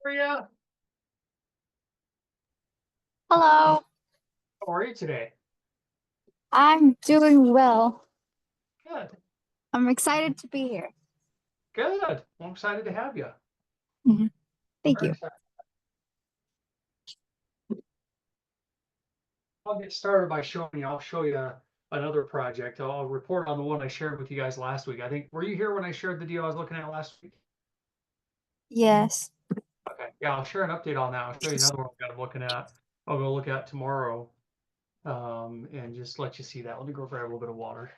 Maria, Hello, how are you today? I'm doing well. Good, I'm excited to be here. good. Well, I'm excited to have you. Mhm. Thank Very you. excited. I'll get started by showing you. I'll show you another project. I'll report on the one I shared with you guys last week. I think, were you here when I shared the deal I was looking at last week? Yes. Okay. Yeah, I'll share an update on that. I'll show you another one that I'm looking at. I'll go look at tomorrow, and just let you see that. Let me go grab a little bit of water.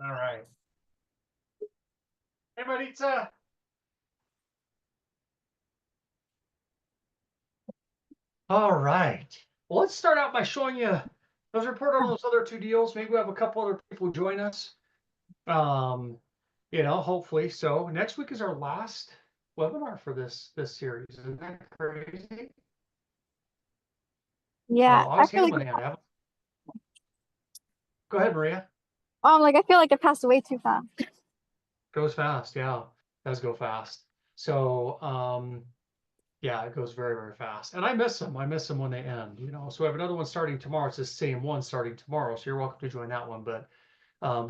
All right. Hey, Maritza. All right. Well, let's start out by showing you. Let's report on those other two deals. Maybe we have a couple other people join us. Um, hopefully. So next week is our last webinar for this series. Isn't that crazy? Yeah, I August feel like Hamlin and go ahead, Maria. I feel like it passed away too fast. Goes fast, yeah. Does go fast. So yeah, it goes very, very fast. And I miss them. I miss them when they end. So we have another one starting tomorrow. It's the same one starting tomorrow. So you're welcome to join that one. But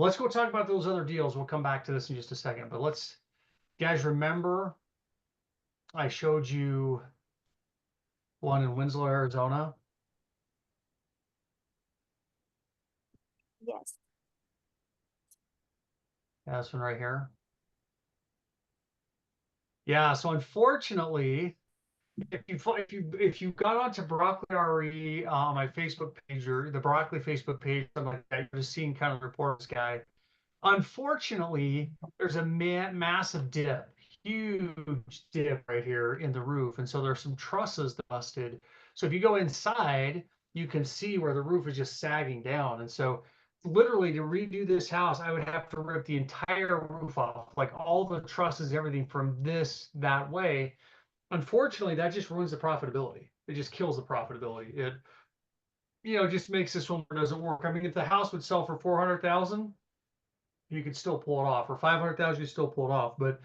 let's go talk about those other deals. We'll come back to this in just a second. But guys, remember I showed you one in Winslow, Arizona. Yes. Yeah, this one right here. Yeah, so unfortunately, if you got onto BroccoliRE on my Facebook page or the Broccoli Facebook page, something like that, you've just seen kind of report this guy. Unfortunately, there's a massive dip, huge dip right here in the roof, and so there's some trusses that busted. So if you go inside, you can see where the roof is just sagging down, and so literally to redo this house, I would have to rip the entire roof off, like all the trusses, everything from that way. Unfortunately, that just ruins the profitability. It just kills the profitability. It just makes this one doesn't work. I mean, if the house would sell for 400,000, you could still pull it off, or 500,000, you still pull it off. But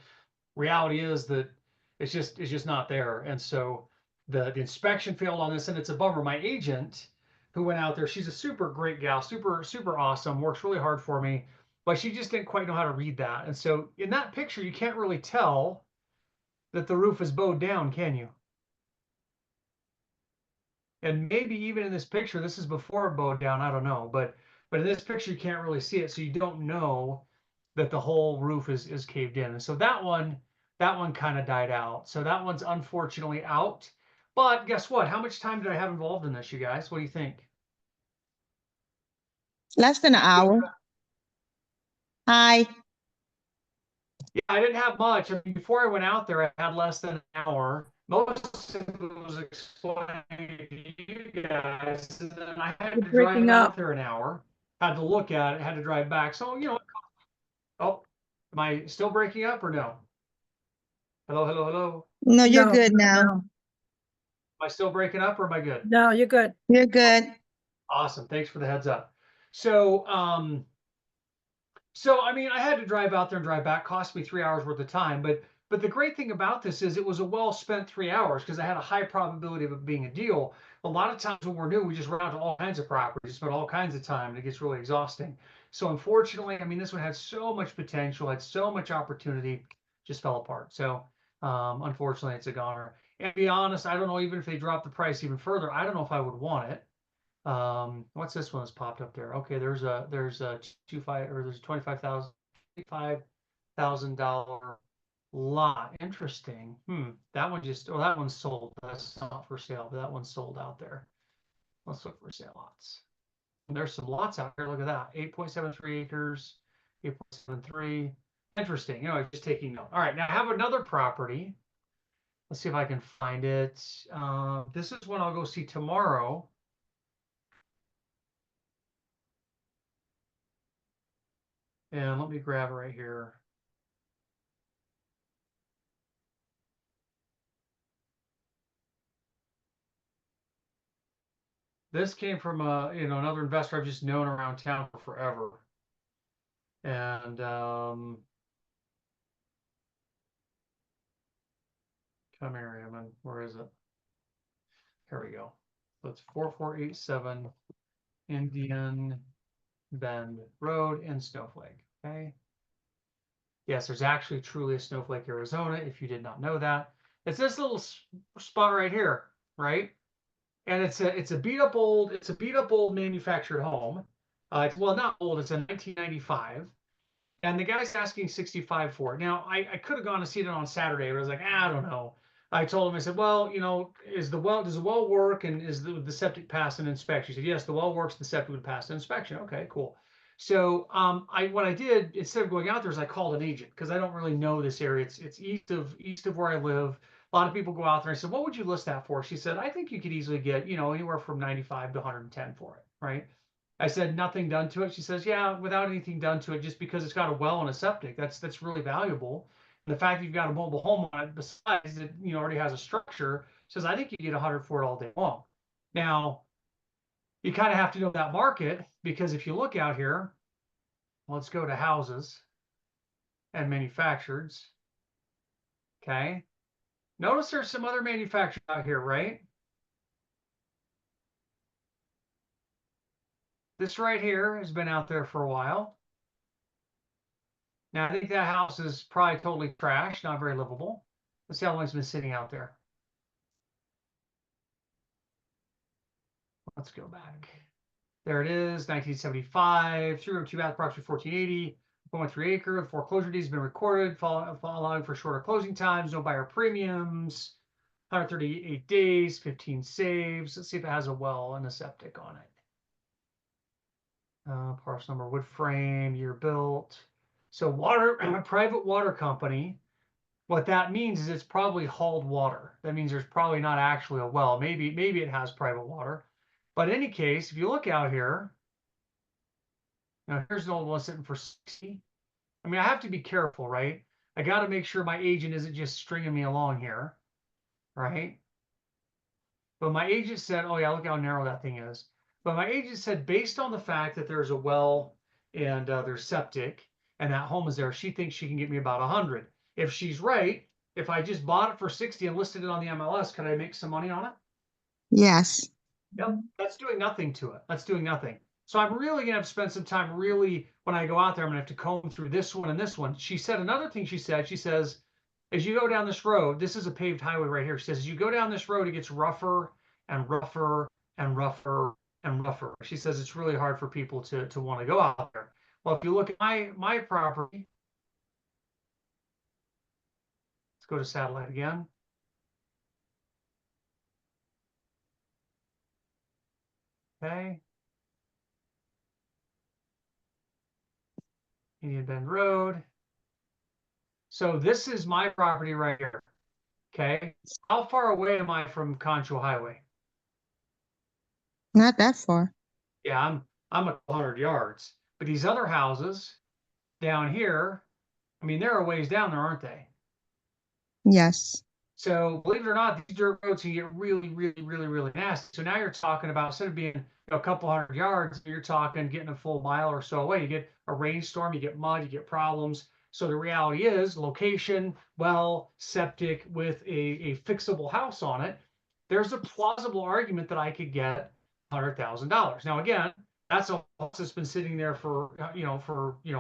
reality is that it's just not there. And so the inspection failed on this, and it's a bummer. My agent who went out there, she's a super great gal, super super awesome, works really hard for me, but she just didn't quite know how to read that. And so in that picture, you can't really tell that the roof is bowed down, can you? And maybe even in this picture, this is before it bowed down. I don't know, but in this picture you can't really see it, so you don't know that the whole roof is caved in. And so that one kind of died out. So that one's unfortunately out. But guess what? How much time did I have involved in this, you guys? What do you think? Less than an hour. Hi. Yeah, I didn't have much. I mean, before I went out there, I had less than an hour. Most of it was explained to you guys, and then I had You're to drive breaking out up. there an hour, had to look at it, had to drive back. So, oh, am I still breaking up or no? Hello, hello, hello. No, you're No, good now. no, Am I still breaking up or am I good? no, you're good. You're good. Awesome. Thanks for the heads up. So I mean, I had to drive out there and drive back. Cost me 3 hours worth of time, but the great thing about this is it was a well spent 3 hours because I had a high probability of it being a deal. A lot of times when we're new, we just run out to all kinds of properties, spend all kinds of time, and it gets really exhausting. So unfortunately, I mean, this one had so much potential, had so much opportunity, just fell apart. So unfortunately, it's a goner. And to be honest, I don't know even if they drop the price even further. I don't know if I would want it. What's this one that's popped up there? Okay, there's a 25,000 lot. Interesting. That one that one's sold. That's not for sale, but that one's sold out there. Let's look for sale lots. And there's some lots out there. Look at that. 8.73 acres, 8.73. Interesting. Just taking note. All right, now I have another property. Let's see if I can find it. This is one I'll go see tomorrow. And let me grab it right here. This came from another investor I've just known around town for forever. And come here, Eamon. Where is it? Here we go. So it's 4487 Indian Bend Road in Snowflake. Okay. Yes, there's actually truly a Snowflake, Arizona, if you did not know that. It's this little spot right here, right? And it's a beat up old manufactured home. Well, not old, it's a 1995. And the guy's asking 65 for it. Now, I could have gone to see it on Saturday, but I was like, I don't know. I told him, I said, well, does the well work and is the septic pass an inspection? He said, yes, the well works, the septic would pass an inspection. Okay, cool. So what I did instead of going out there is I called an agent because I don't really know this area. It's east of where I live. A lot of people go out there. I said, what would you list that for? She said, I think you could easily get, anywhere from 95 to 110 for it, right? I said nothing done to it. She says, yeah, without anything done to it, just because it's got a well and a septic, that's really valuable. And the fact that you've got a mobile home on it, besides it, already has a structure, says I think you get 100 for it all day long. Now, you kind of have to know that market because if you look out here, let's go to houses and manufactureds. Okay. Notice there's some other manufacturers out here, right? This right here has been out there for a while. Now, I think that house is probably totally trashed, not very livable. Let's see how long it's been sitting out there. Let's go back. There it is, 1975, 302 bath, approximately 1480, 1.3 acre. The foreclosure deed has been recorded, allowing for shorter closing times, no buyer premiums, 138 days, 15 saves. Let's see if it has a well and a septic on it. Parcel number, wood frame, year built. So private water company. What that means is it's probably hauled water. That means there's probably not actually a well. Maybe it has private water. But in any case, if you look out here, now here's an old one sitting for 60. I mean, I have to be careful, right? I got to make sure my agent isn't just stringing me along here, right? But my agent said, oh yeah, look how narrow that thing is. But my agent said, based on the fact that there's a well and there's septic and that home is there, she thinks she can get me about 100. If she's right, if I just bought it for 60 and listed it on the MLS, could I make some money on it? Yes. Yep, that's doing nothing to it. That's doing nothing. So I'm really gonna have to spend some time really when I go out there, I'm gonna have to comb through this one and this one. She said another thing she says, as you go down this road, this is a paved highway right here. She says, as you go down this road, it gets rougher and rougher and rougher and rougher. She says it's really hard for people to want to go out there. Well, if you look at my property, let's go to satellite again. Okay. Indian Bend Road. So this is my property right here. Okay. How far away am I from Concho Highway? Not that far. Yeah, I'm 100 yards. But these other houses down here, I mean, they're a ways down there, aren't they? Yes. So believe it or not, these dirt roads can get really, really, really, really nasty. So now you're talking about instead of being a couple hundred yards, you're talking getting a full mile or so away. You get a rainstorm, you get mud, you get problems. So the reality is location, well, septic with a fixable house on it. There's a plausible argument that I could get $100,000. Now again, that's a house that's been sitting there for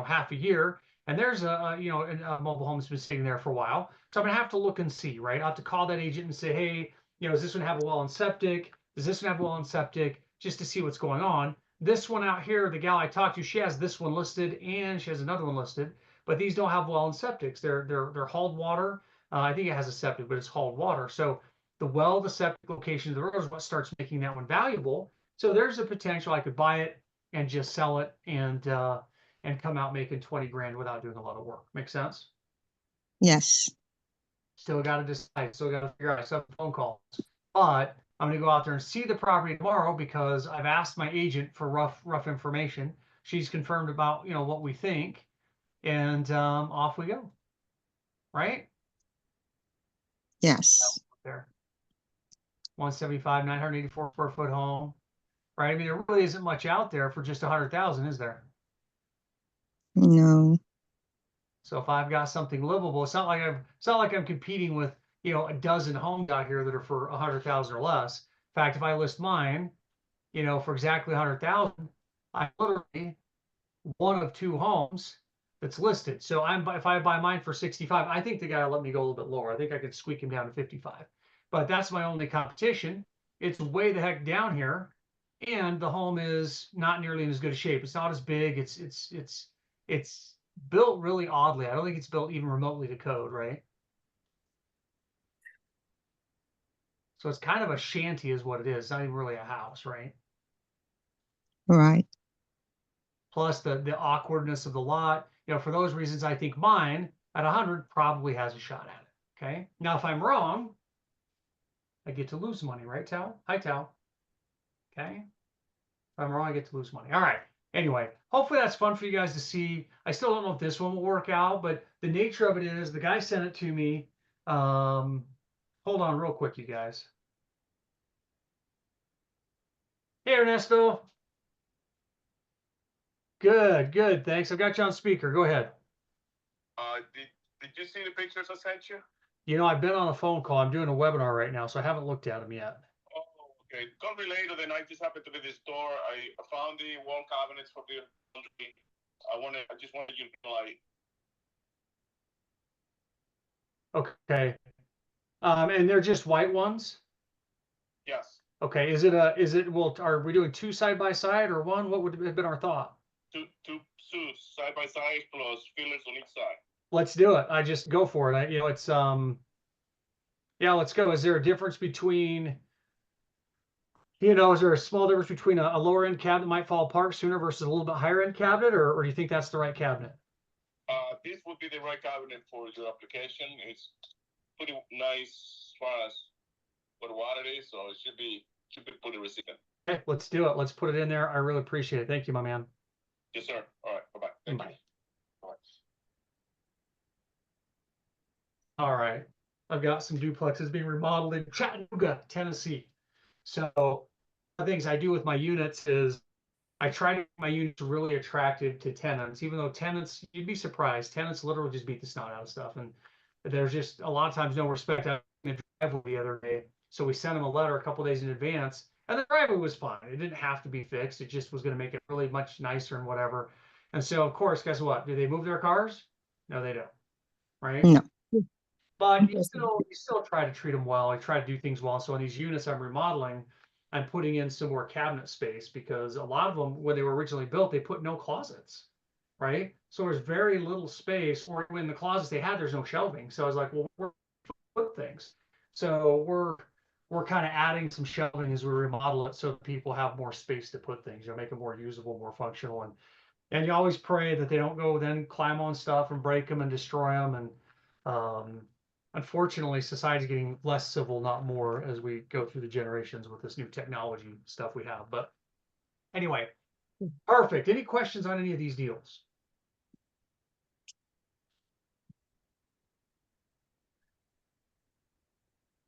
half a year, and there's a mobile home that's been sitting there for a while. So I'm gonna have to look and see, right? I have to call that agent and say, hey, does this one have a well and septic? Does this one have a well and septic? Just to see what's going on. This one out here, the gal I talked to, she has this one listed and she has another one listed, but these don't have well and septics. They're hauled water. I think it has a septic, but it's hauled water. So the well, the septic location of the road is what starts making that one valuable. So there's a potential I could buy it and just sell it and come out making 20 grand without doing a lot of work. Make sense? Yes. Still got to decide. Still got to figure out some phone calls. But I'm going to go out there and see the property tomorrow because I've asked my agent for rough information. She's confirmed about what we think, and off we go. Right Yes. there, 175, 984 square foot home. right? I mean, there really isn't much out there for just 100,000, is there? No. So if I've got something livable, it's not like I'm competing with, a dozen homes out here that are for 100,000 or less. In fact, if I list mine, for exactly 100,000, I'm literally one of two homes that's listed. So if I buy mine for 65, I think the guy will let me go a little bit lower. I think I could squeak him down to 55. But that's my only competition. It's way the heck down here, and the home is not nearly in as good a shape. It's not as big. It's built really oddly. I don't think it's built even remotely to code, right? So it's kind of a shanty is what it is. It's not even really a house, right? Right. Plus the awkwardness of the lot. For those reasons, I think mine at 100 probably has a shot at it. Okay. Now, if I'm wrong, I get to lose money, right, Tal? Hi, Tal. Okay. If I'm wrong, I get to lose money. All right. Anyway, hopefully that's fun for you guys to see. I still don't know if this one will work out, but the nature of it is the guy sent it to me. Hold on real quick, you guys. Hey, Ernesto. Good, good. Thanks. I've got you on speaker. Go ahead. Did you see the pictures I sent you? I've been on a phone call. I'm doing a webinar right now, so I haven't looked at them yet. Oh, okay. Call me later. Then I just happened to be at the store. I found the wall cabinets for the laundry. I just wanted you to like. Okay. And they're just white ones? Yes. Okay. Well, are we doing two side by side or one? What would have been our thought? Two suits side by side plus fillers on each side. Let's do it. I just go for it. Yeah, let's go. Is there a difference between, is there a small difference between a lower end cabinet that might fall apart sooner versus a little bit higher end cabinet, or do you think that's the right cabinet? This would be the right cabinet for your application. It's pretty nice as far as what it is, so it should be pretty resilient. Okay, let's do it. Let's put it in there. I really appreciate it. Thank you, my man. Yes, sir. All right. Bye-bye. Thank you. Bye. All right. I've got some duplexes being remodeled in Chattanooga, Tennessee. So one of the things I do with my units is I try to make my units really attractive to tenants, even though tenants, you'd be surprised, tenants literally just beat the snot out of stuff. And there's just a lot of times no respect out in the driveway the other day. So we sent them a letter a couple days in advance, and the driveway was fine. It didn't have to be fixed. It just was going to make it really much nicer and whatever. And so, of course, guess what? Do they move their cars? No, they don't. Right? No. But you still try to treat them well. I try to do things well. So on these units I'm remodeling, I'm putting in some more cabinet space because a lot of them, when they were originally built, they put no closets, right? So there's very little space, or in the closets they had, there's no shelving. So I was like, well, where do we put things? So we're kind of adding some shelving as we remodel it so people have more space to put things, make it more usable, more functional. And you always pray that they don't go then climb on stuff and break them and destroy them. And unfortunately, society's getting less civil, not more, as we go through the generations with this new technology stuff we have. But anyway, perfect. Any questions on any of these deals?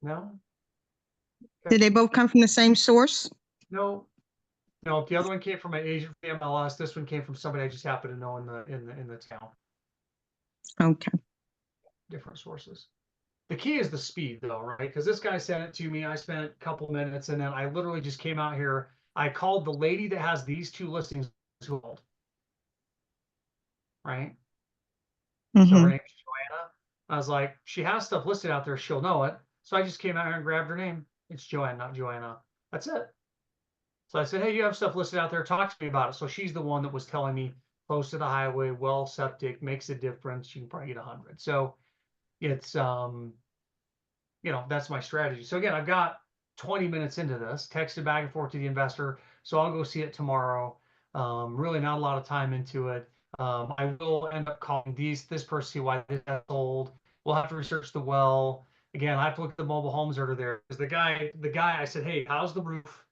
No? Did they both come from the same source? No. No, the other one came from an agent from MLS. This one came from somebody I just happen to know in the town. Okay. Different sources. The key is the speed, though, right? Because this guy sent it to me. I spent a couple minutes, and then I literally just came out here. I called the lady that has these two listings who hold, right? So her name's Joanna. I was like, she has stuff listed out there. She'll know it. So I just came out here and grabbed her name. It's Joanne, not Joanna. That's it. So I said, hey, you have stuff listed out there. Talk to me about it. So she's the one that was telling me close to the highway, well septic, makes a difference. You can probably get 100. So it's that's my strategy. So again, I've got 20 minutes into this, texted back and forth to the investor. So I'll go see it tomorrow. Really not a lot of time into it. I will end up calling this person, see why this got sold. We'll have to research the well. Again, I have to look at the mobile homes that are there. Because the guy, I said, hey, how's the roof?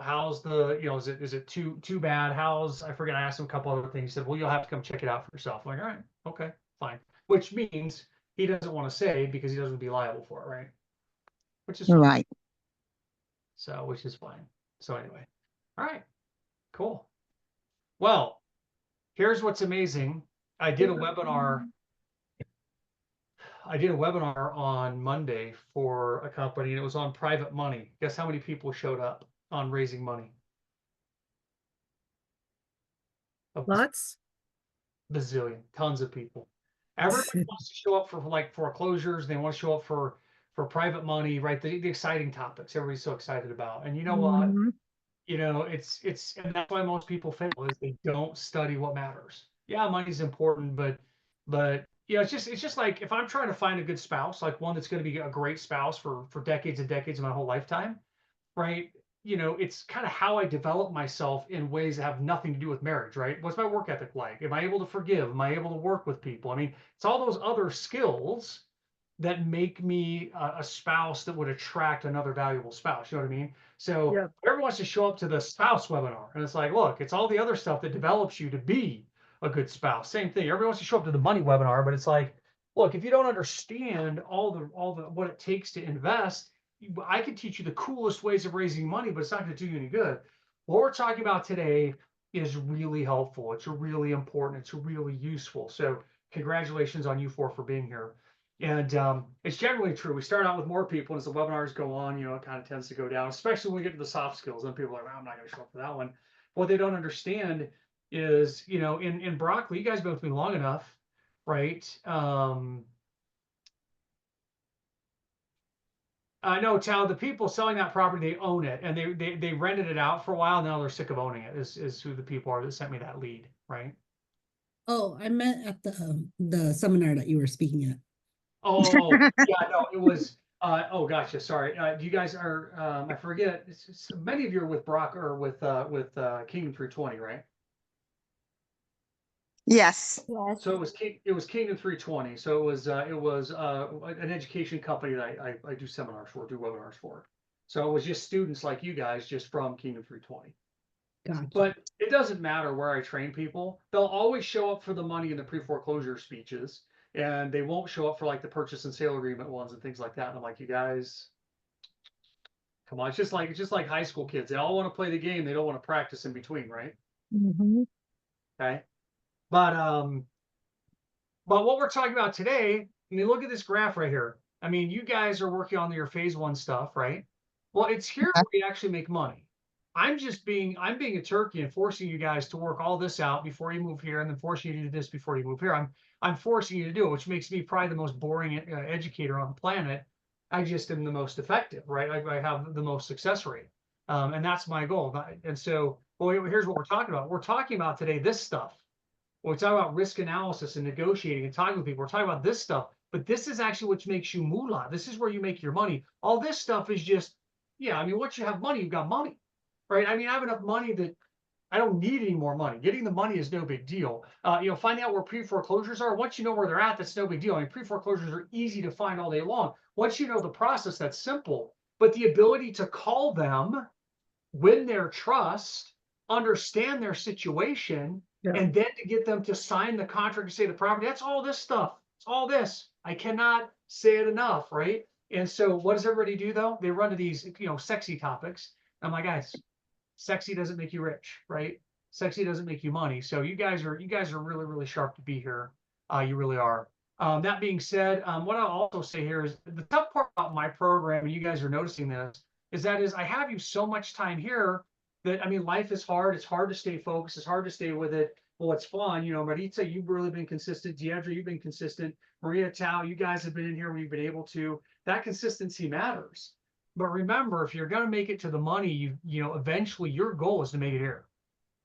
How's the, is it too bad? I forget, I asked him a couple other things. He said, well, you'll have to come check it out for yourself. I'm like, all right, okay, fine. Which means he doesn't want to say because he doesn't be liable for it, right? Which is fine. Right. So, which is fine. So anyway, All right, cool. Well, here's what's amazing. I did a webinar on Monday for a company, and it was on private money. Guess how many people showed up on raising money? A Lots. bazillion, tons of people. Everybody wants to show up for like foreclosures. They want to show up for private money, right? The exciting topics everybody's so excited about. And you know what? Mhm. You know, and that's why most people fail is they don't study what matters. Yeah, money's important, but you know, it's just like if I'm trying to find a good spouse, like one that's going to be a great spouse for decades and decades of my whole lifetime, right? You know, it's kind of how I develop myself in ways that have nothing to do with marriage, right? What's my work ethic like? Am I able to forgive? Am I able to work with people? I mean, it's all those other skills that make me a spouse that would attract another valuable spouse. You know what I mean? So Yeah. everyone wants to show up to the spouse webinar, and it's like, look, it's all the other stuff that develops you to be a good spouse. Same thing. Everyone wants to show up to the money webinar, but it's like, look, if you don't understand all the what it takes to invest, I can teach you the coolest ways of raising money, but it's not going to do you any good. What we're talking about today is really helpful. It's really important. It's really useful. So congratulations on you four for being here. And it's generally true. We start out with more people, and as the webinars go on, you know, it kind of tends to go down, especially when we get to the soft skills. Then people are like, I'm not going to show up for that one. What they don't understand is, you know, in broccoli, you guys have been with me long enough, right? No, Tal, the people selling that property, they own it, and they rented it out for a while. Now they're sick of owning it. Is who the people are that sent me that lead, right? Oh, I meant at the seminar that you were speaking at. Oh, yeah, no, it was. Oh, gotcha. Sorry. You guys are. I forget. Many of you are with Brock or with Kingdom 320, right? Yes. Yes. So it was Kingdom 320. So it was an education company that I do seminars for, do webinars for. So it was just students like you guys, just from Kingdom 320. Gotcha. But it doesn't matter where I train people. They'll always show up for the money in the pre-foreclosure speeches, and they won't show up for like the purchase and sale agreement ones and things like that. And I'm like, you guys, come on. It's just like high school kids. They all want to play the game. They don't want to practice in between, right? Mhm. Okay. But what we're talking about today, I mean, look at this graph right here. I mean, you guys are working on your phase one stuff, right? Well, it's here where you actually make money. I'm being a turkey and forcing you guys to work all this out before you move here, and then forcing you to do this before you move here. I'm forcing you to do it, which makes me probably the most boring educator on the planet. I just am the most effective, right? I have the most success rate, and that's my goal. And so, well, here's what we're talking about. We're talking about today this stuff. When we talk about risk analysis and negotiating and talking with people, we're talking about this stuff. But this is actually what makes you moolah. This is where you make your money. All this stuff is just, yeah. I mean, once you have money, you've got money, right? I mean, I have enough money that I don't need any more money. Getting the money is no big deal. You know, finding out where pre-foreclosures are. Once you know where they're at, that's no big deal. I mean, pre-foreclosures are easy to find all day long. Once you know the process, that's simple. But the ability to call them, win their trust, understand their situation, Yeah. and then to get them to sign the contract and say the property, that's all this stuff. It's all this. I cannot say it enough, right? And so what does everybody do though? They run to these, you know, sexy topics. I'm like, guys, sexy doesn't make you rich, right? Sexy doesn't make you money. So you guys are really, really sharp to be here. You really are. That being said, what I'll also say here is the tough part about my program, and you guys are noticing this, is I have you so much time here that, I mean, life is hard. It's hard to stay focused. It's hard to stay with it. Well, it's fun. You know, Maritza, you've really been consistent. Deandra, you've been consistent. Maria, Tao, you guys have been in here when you've been able to. That consistency matters. But remember, if you're going to make it to the money, you know, eventually your goal is to make it here.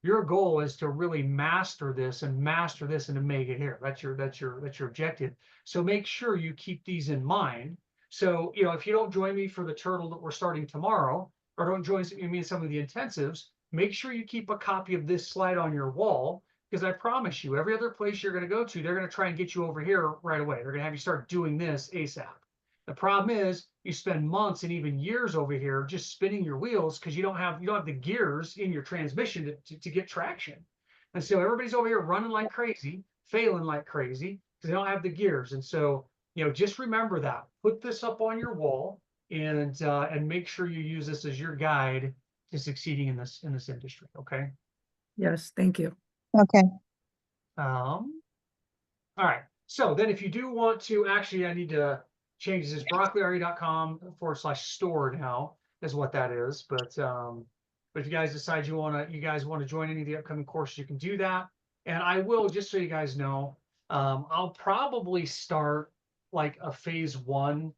Your goal is to really master this and to make it here. That's your objective. So make sure you keep these in mind. So, you know, if you don't join me for the turtle that we're starting tomorrow, or don't join me in some of the intensives, make sure you keep a copy of this slide on your wall, because I promise you, every other place you're going to go to, they're going to try and get you over here right away. They're going to have you start doing this ASAP. The problem is you spend months and even years over here just spinning your wheels because you don't have the gears in your transmission to get traction. And so everybody's over here running like crazy, failing like crazy because they don't have the gears. And so, you know, just remember that. Put this up on your wall and make sure you use this as your guide succeeding in this industry. Okay. Yes, thank you. Okay. All right. So then if you do want to, actually, I need to change this. BroccoliRE.com/store now is what that is. But if you guys decide you guys want to join any of the upcoming courses, you can do that. And I will, just so you guys know, I'll probably start like a phase 1,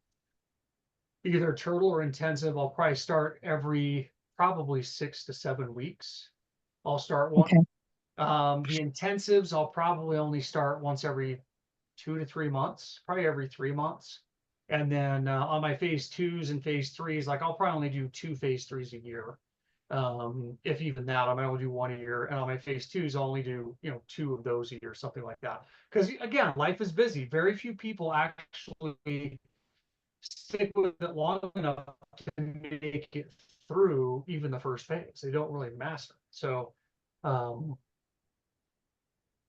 either turtle or intensive. I'll probably start every probably 6 to 7 weeks. I'll start one. Okay. The intensives, I'll probably only start once every 2 to 3 months, probably every 3 months. And then on my phase 2s and phase 3s, like I'll probably only do 2 phase 3s a year. If even that, I might only do 1 a year. And on my phase 2s, I'll only do, 2 of those a year, something like that. Because again, life is busy. Very few people actually stick with it long enough to make it through even the first phase. They don't really master it. So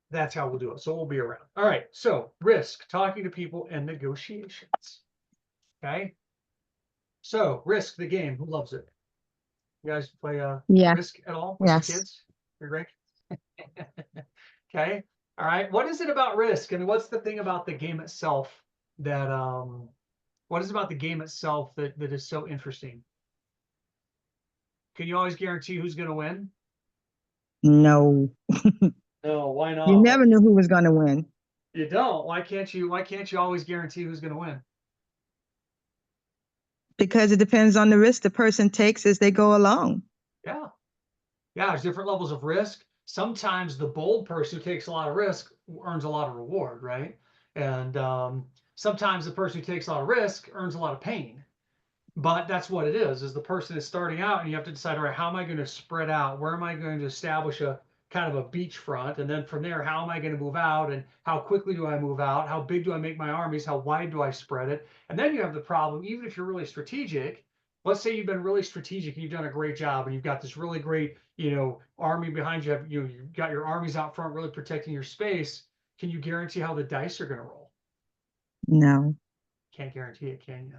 that's how we'll do it. So we'll be around. All right. So risk, talking to people, and negotiations. Okay. So risk, the game. Who loves it? You guys play Yeah. Risk at all with Yes. your kids? Your great. Okay. All right. What is it about Risk? I mean, what's the thing about the game itself that what is it about the game itself that is so interesting? Can you always guarantee who's going to win? No. No. Why not? You never knew who was going to win. You don't. Why can't you always guarantee who's going to win? Because it depends on the risk the person takes as they go along. Yeah. Yeah, there's different levels of risk. Sometimes the bold person who takes a lot of risk earns a lot of reward, right? And sometimes the person who takes a lot of risk earns a lot of pain. But that's what it is the person is starting out and you have to decide, all right, how am I going to spread out? Where am I going to establish a kind of a beachfront? And then from there, how am I going to move out? And how quickly do I move out? How big do I make my armies? How wide do I spread it? And then you have the problem, even if you're really strategic, let's say you've been really strategic and you've done a great job and you've got this really great, army behind you. You've got your armies out front, really protecting your space. Can you guarantee how the dice are going to roll? No. Can't guarantee it, can you?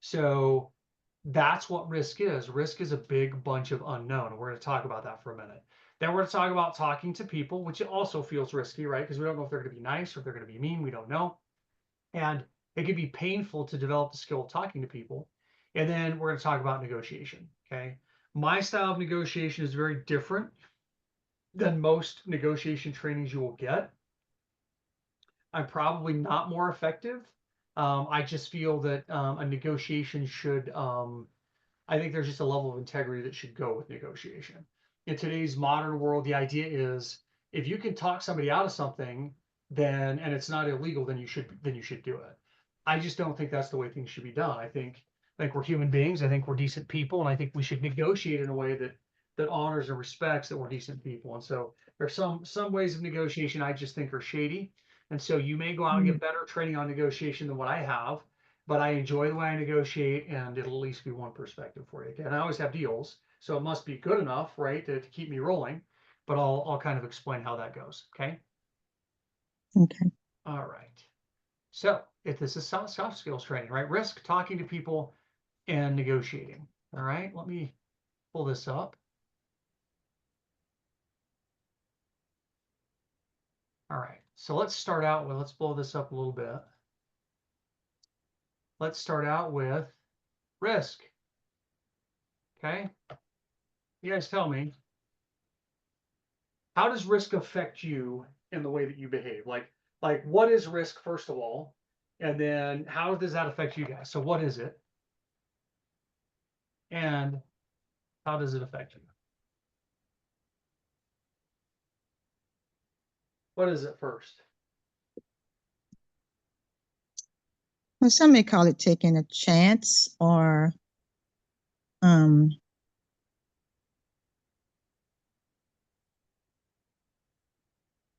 So that's what risk is. Risk is a big bunch of unknown. We're going to talk about that for a minute. Then we're going to talk about talking to people, which also feels risky, right? Because we don't know if they're going to be nice or if they're going to be mean. We don't know. And it can be painful to develop the skill of talking to people. And then we're going to talk about negotiation. Okay. My style of negotiation is very different than most negotiation trainings you will get. I'm probably not more effective. I just feel that a negotiation should, I think there's just a level of integrity that should go with negotiation. In today's modern world, the idea is if you can talk somebody out of something, then and it's not illegal, then you should do it. I just don't think that's the way things should be done. I think we're human beings. I think we're decent people, and I think we should negotiate in a way that honors and respects that we're decent people. And so there's some ways of negotiation I just think are shady. And so you may go out and get better training on negotiation than what I have, but I enjoy the way I negotiate, and it'll at least be one perspective for you. And I always have deals, so it must be good enough, right, to keep me rolling. But I'll kind of explain how that goes. Okay. Okay. All right. So if this is soft skills training, right? Risk, talking to people, and negotiating. All right. Let me pull this up. All right. So let's start out with, let's blow this up a little bit. Let's start out with risk. Okay. You guys tell me, how does risk affect you in the way that you behave? Like what is risk, first of all? And then how does that affect you guys? So what is it? And how does it affect you? What is it first? Well, some may call it taking a chance, or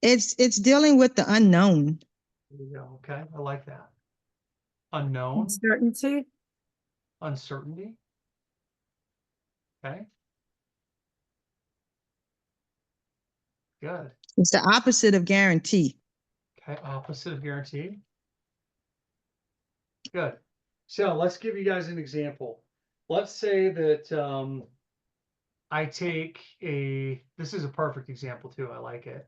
it's dealing with the unknown. There you go. Okay. I like that. Unknown, Uncertainty. uncertainty. Okay. Good. It's the opposite of guarantee. Okay. Opposite of guaranteed. Good. So let's give you guys an example. Let's say that I take this is a perfect example too. I like it.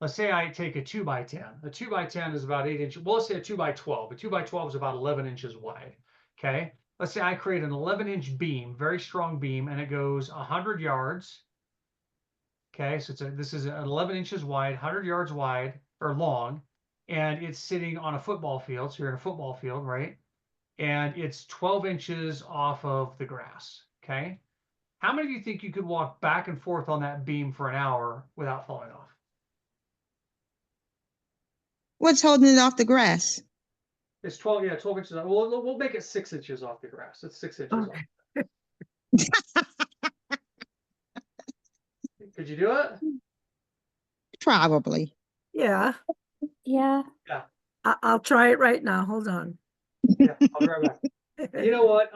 Let's say I take a 2x10. A 2x10 is about 8 inches. Well, let's say a 2x12. A 2x12 is about 11 inches wide. Okay. Let's say I create an 11-inch beam, very strong beam, and it goes 100 yards. Okay. So this is an 11 inches wide, 100 yards wide or long, and it's sitting on a football field. So you're in a football field, right? And it's 12 inches off of the grass. Okay. How many of you think you could walk back and forth on that beam for an hour without falling off? What's holding it off the grass? It's 12, yeah, 12 inches. We'll make it 6 inches off the grass. It's 6 inches Okay. off. Could you do it? Probably. Yeah, Yeah. I'll try it right now. Hold on. Yeah, I'll be right back. You know what?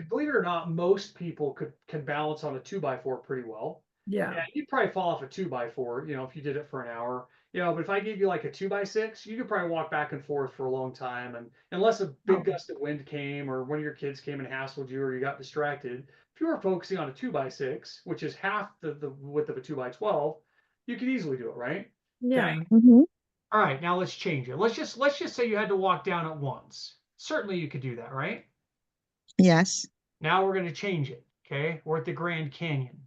Believe it or not, most people can balance on a 2x4 pretty well. Yeah, Yeah, you'd probably fall off a 2x4, if you did it for an hour. But if I gave you like a 2x6, you could probably walk back and forth for a long time. And unless a big Oh. gust of wind came or one of your kids came and hassled you or you got distracted, if you were focusing on a 2x6, which is half the width of a 2x12, you could easily do it, right? yeah. Mhm. All right, now let's change it. Let's just say you had to walk down it once. Certainly you could do that, right? Yes. Now we're going to change it. Okay, we're at the Grand Canyon.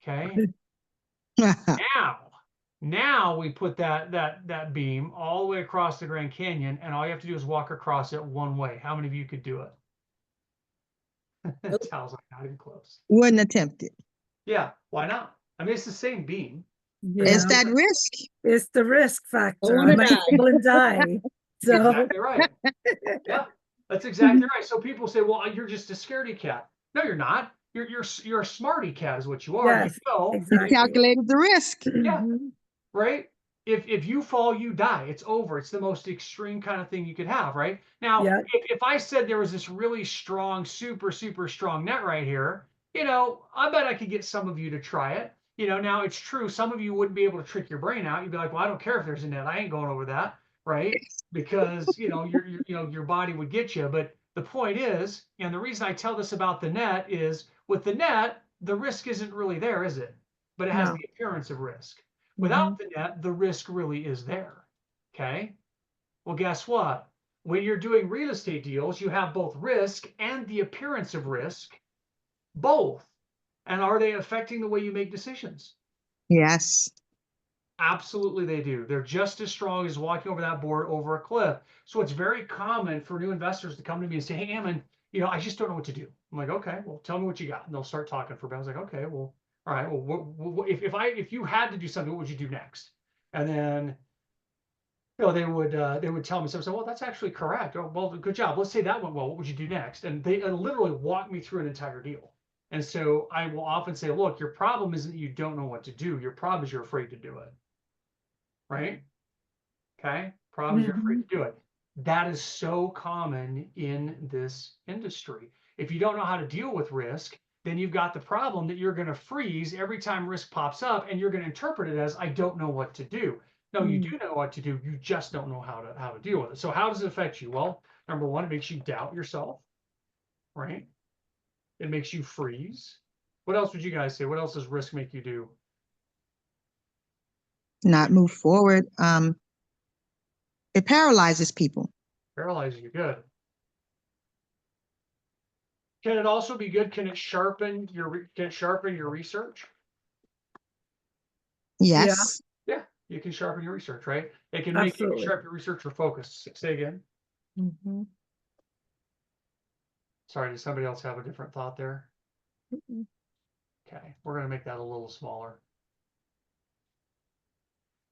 Okay. Now we put that beam all the way across the Grand Canyon, and all you have to do is walk across it one way. How many of you could do it? Sounds like not even close. Wouldn't attempt it. Yeah, why not? I mean, it's the same beam. Yeah, It's that risk. it's the risk factor. I wanna might die. fall and die. So, Exactly right. Yeah, that's exactly right. So people say, "Well, you're just a scaredy cat." No, you're not. You're a smarty cat, is what you are. yes, You know, exactly. Calculated the risk. Yeah. Mhm. right? If you fall, you die. It's over. It's the most extreme kind of thing you could have, right? Now, Yeah. if I said there was this really strong, super strong net right here, I bet I could get some of you to try it. Now it's true. Some of you wouldn't be able to trick your brain out. You'd be like, well, I don't care if there's a net. I ain't going over that, right? Because your body would get you. But the point is, and the reason I tell this about the net is, with the net, the risk isn't really there, is it? But it has No. the appearance of risk. Mhm. Without the net, the risk really is there. Okay. Well, guess what? When you're doing real estate deals, you have both risk and the appearance of risk, both. And are they affecting the way you make decisions? Yes. Absolutely, they do. They're just as strong as walking over that board over a cliff. So it's very common for new investors to come to me and say, "Hey, Ammon, I just don't know what to do." I'm like, "Okay, well, tell me what you got." And they'll start talking for a bit. I was like, "Okay, well, all right. Well, if you had to do something, what would you do next?" And then they would tell me something. So, well, that's actually correct. Oh, well, good job. Let's say that went well. What would you do next? And they literally walk me through an entire deal. And so I will often say, look, your problem isn't that you don't know what to do. Your problem is you're afraid to do it. Right? Okay. Problem is you're afraid to do it. That is so common in this industry. If you don't know how to deal with risk, then you've got the problem that you're going to freeze every time risk pops up, and you're going to interpret it as, I don't know what to do. No, you do know what to do. You just don't know how to deal with it. So how does it affect you? Well, number one, it makes you doubt yourself, right? It makes you freeze. What else would you guys say? What else does risk make you do? Not move forward. It paralyzes people. Paralyzes you. Good. Can it also be good? Can it sharpen your research? Yes. Yeah, you can sharpen your research, right? It can make you Absolutely. sharpen your research or focus. Say again. Mhm. Sorry, does somebody else have a different thought there? Mhm. Okay, we're going to make that a little smaller.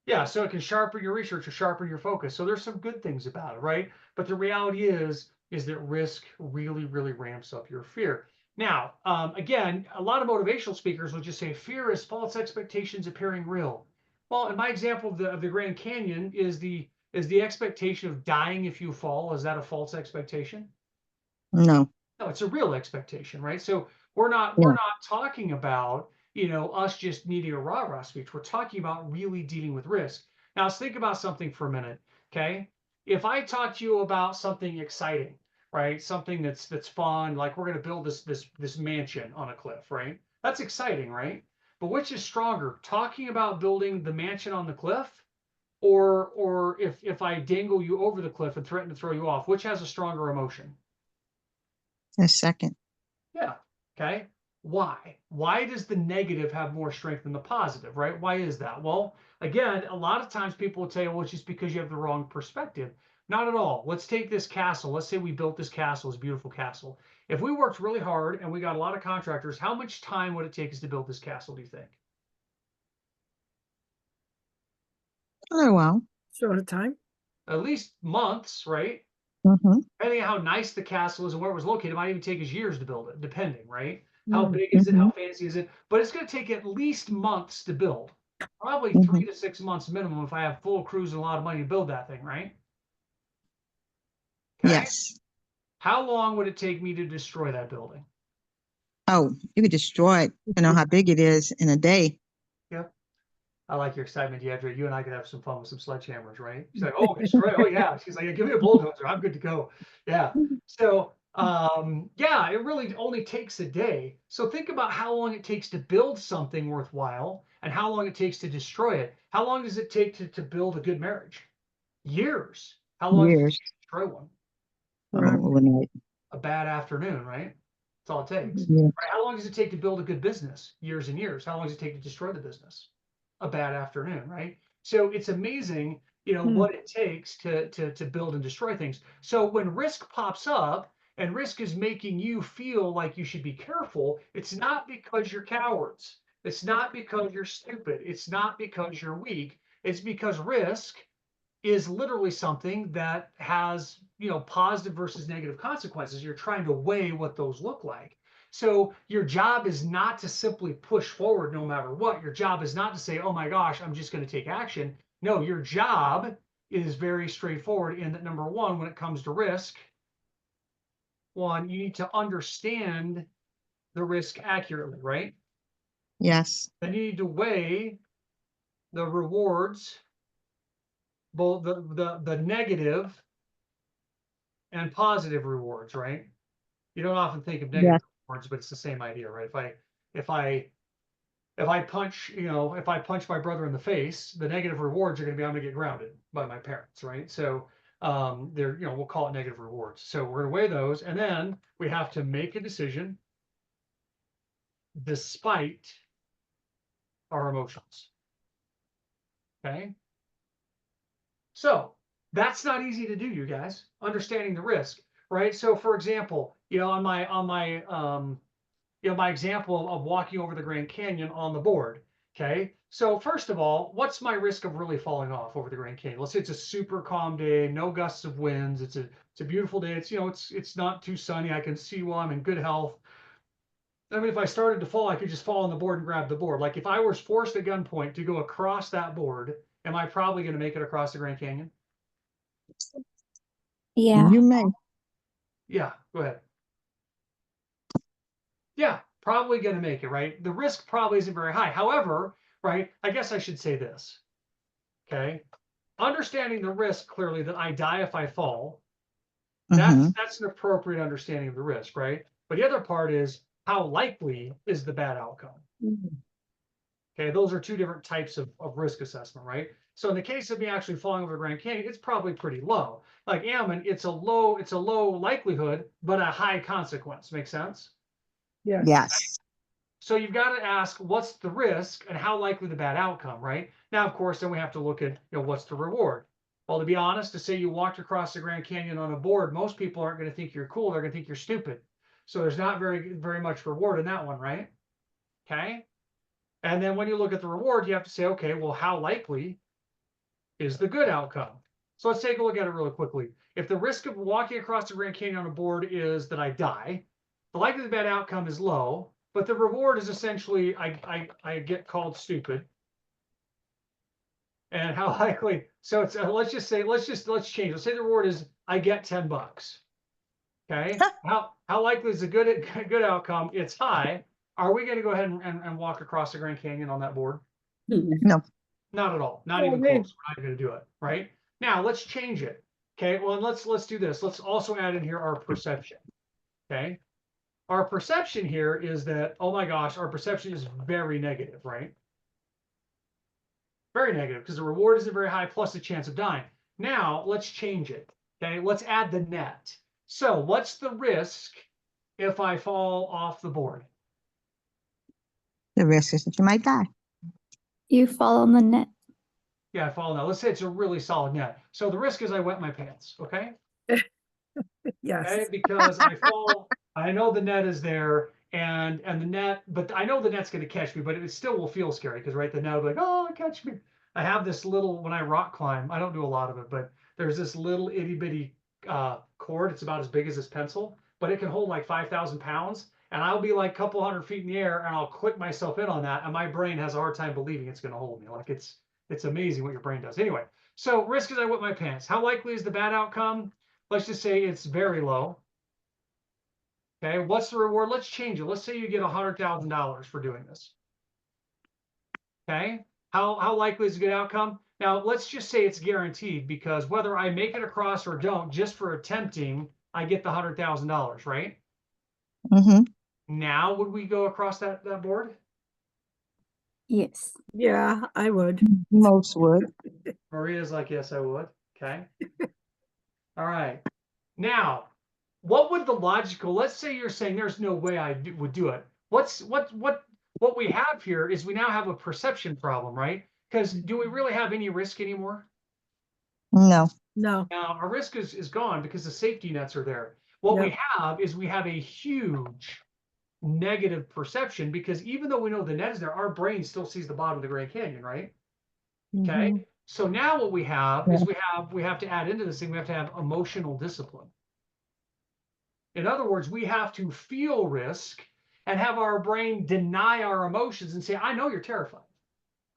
Yeah, so it can sharpen your research or sharpen your focus. So there's some good things about it, right? But the reality is that risk really ramps up your fear. Now, again, a lot of motivational speakers will just say fear is false expectations appearing real. Well, in my example of the Grand Canyon, is the expectation of dying if you fall, is that a false expectation? No. No, it's a real expectation, right? So we're not Yeah. talking about us just needing a rah-rah speech. We're talking about really dealing with risk. Now let's think about something for a minute, okay? If I talk to you about something exciting, right? Something that's fun, like we're going to build this mansion on a cliff, right? That's exciting, right? But which is stronger, talking about building the mansion on the cliff, or if I dangle you over the cliff and threaten to throw you off, which has a stronger emotion? A second. Yeah. Okay. Why? Why does the negative have more strength than the positive, right? Why is that? Well, again, a lot of times people would say, well, it's just because you have the wrong perspective. Not at all. Let's take this castle. Let's say we built this castle, this beautiful castle. If we worked really hard and we got a lot of contractors, how much time would it take us to build this castle, do you think? Oh, wow. Short of time. At least months, right? Mm-hmm. Depending on how nice the castle is and where it was located, it might even take us years to build it, depending, right? How Mm. big is it? How fancy is it? But it's going to take at least months to build. Probably 3 to 6 months minimum if I have full crews and a lot of money to build that thing, right? Okay. Yes. How long would it take me to destroy that building? Oh, you could destroy it, depending on how big it is, in a day. Yep. I like your excitement, Deidre. You and I could have some fun with some sledgehammers, right? She's like, oh, destroy. Oh, yeah. She's like, give me a bulldozer. I'm good to go. Yeah. So, yeah, it really only takes a day. So think about how long it takes to build something worthwhile and how long it takes to destroy it. How long does it take to build a good marriage? Years. How long does it take Years. to destroy one? Oh, overnight. A bad afternoon, right? That's all it takes. Yeah. Right? How long does it take to build a good business? Years and years. How long does it take to destroy the business? A bad afternoon, right? So it's amazing, what it takes to build and destroy things. So when risk pops up and risk is making you feel like you should be careful, it's not because you're cowards. It's not because you're stupid. It's not because you're weak. It's because risk is literally something that has, positive versus negative consequences. You're trying to weigh what those look like. So your job is not to simply push forward no matter what. Your job is not to say, oh my gosh, I'm just going to take action. No, your job is very straightforward in that, number one, when it comes to risk, you need to understand the risk accurately, right? Yes. Then you need to weigh the rewards, both the negative and positive rewards, right? You don't often think of negative Yes. rewards, but it's the same idea, right? If I punch my brother in the face, the negative rewards are going to be I'm going to get grounded by my parents, right? So we'll call it negative rewards. So we're going to weigh those, and then we have to make a decision despite our emotions. Okay. So that's not easy to do, you guys. Understanding the risk, right? So for example, on my my example of walking over the Grand Canyon on the board. Okay. So first of all, what's my risk of really falling off over the Grand Canyon? Let's say it's a super calm day, no gusts of winds. It's a beautiful day. It's not too sunny. I can see while I'm in good health. I mean, if I started to fall, I could just fall on the board and grab the board. Like if I was forced at gunpoint to go across that board, am I probably going to make it across the Grand Canyon? Yeah. You may. Yeah, go ahead. Yeah, probably going to make it, right? The risk probably isn't very high. However, right, I guess I should say this. Okay. Understanding the risk clearly that I die if I fall, that's an appropriate understanding of the risk, right? But the other part is how likely is the bad outcome? Okay, those are two different types of risk assessment, right? So in the case of me actually falling over the Grand Canyon, it's probably pretty low. Like Ammon, it's a low likelihood, but a high consequence. Make sense? Yes. Yes. So you've got to ask what's the risk and how likely the bad outcome, right? Now, of course, then we have to look at, what's the reward? Well, to be honest, to say you walked across the Grand Canyon on a board, most people aren't going to think you're cool. They're going to think you're stupid. So there's not very much reward in that one, right? Okay. And then when you look at the reward, you have to say, okay, well, how likely is the good outcome? So let's take a look at it really quickly. If the risk of walking across the Grand Canyon on a board is that I die, the likelihood of the bad outcome is low, but the reward is essentially I get called stupid. And how likely? So it's let's change. Let's say the reward is I get $10. Okay. How likely is a good outcome? It's high. Are we going to go ahead and walk across the Grand Canyon on that board? No. Not at all. Not even close. We're not going to do it. Right. Now let's change it. Okay. Well, and let's do this. Let's also add in here our perception. Okay. our perception here is that, oh my gosh, our perception is very negative, right? Very negative because the reward isn't very high plus the chance of dying. Now let's change it. Okay, let's add the net. So what's the risk if I fall off the board? The risk is that you might die. You fall on the net. Yeah, I fall now. Let's say it's a really solid net. So the risk is I wet my pants. Okay. Yes. Okay, because I fall, I know the net is there, and the net, but I know the net's going to catch me, but it still will feel scary because right, the net will be like, oh, catch me. I have this little, when I rock climb, I don't do a lot of it, but there's this little itty bitty cord. It's about as big as this pencil, but it can hold like 5,000 pounds, and I'll be like a couple 100 feet in the air, and I'll click myself in on that, and my brain has a hard time believing it's going to hold me. Like it's amazing what your brain does. Anyway, so risk is I wet my pants. How likely is the bad outcome? Let's just say it's very low. Okay, what's the reward? Let's change it. Let's say you get $100,000 for doing this. Okay, how likely is a good outcome? Now, let's just say it's guaranteed because whether I make it across or don't, just for attempting, I get the $100,000, right? Mm-hmm. Now, would we go across that board? Yes. Yeah, I would. Most would. Maria's like, yes, I would. Okay. All right. Now, what would the logical, let's say you're saying there's no way I would do it. What we have here is we now have a perception problem, right? Because do we really have any risk anymore? No. No. Now our risk is gone because the safety nets are there. What we Yep. have is we have a huge negative perception because even though we know the net is there, our brain still sees the bottom of the Grand Canyon, right? Okay. Mhm. So now what we have is we have to add into this thing, we have to have emotional discipline. In other words, we have to feel risk and have our brain deny our emotions and say, I know you're terrified.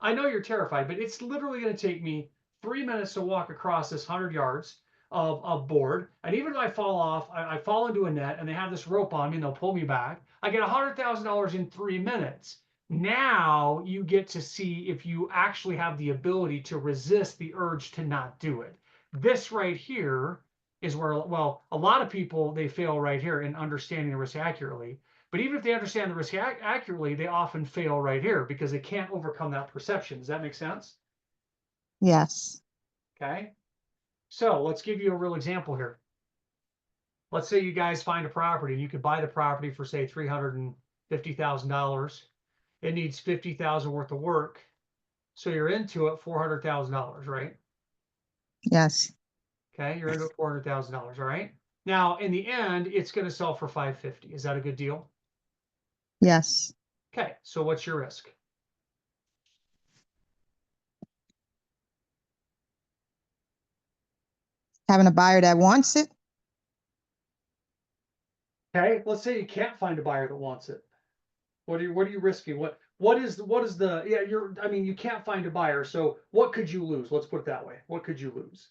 I know you're terrified, but it's literally going to take me 3 minutes to walk across this 100 yards of board. And even if I fall off, I fall into a net and they have this rope on me and they'll pull me back. I get $100,000 in 3 minutes. Now you get to see if you actually have the ability to resist the urge to not do it. This right here is where, well, a lot of people, they fail right here in understanding the risk accurately. But even if they understand the risk accurately, they often fail right here because they can't overcome that perception. Does that make sense? Yes. Okay. So let's give you a real example here. Let's say you guys find a property. You could buy the property for, say, $350,000. It needs $50,000 worth of work. So you're into it $400,000, right? Yes. Okay, you're into it $400,000, all right? Now, in the end, it's going to sell for $550,000. Is that a good deal? Yes. Okay, so what's your risk? Having a buyer that wants it. Okay, let's say you can't find a buyer that wants it. What are you risking? What is the yeah, I mean, you can't find a buyer, so what could you lose? Let's put it that way. What could you lose?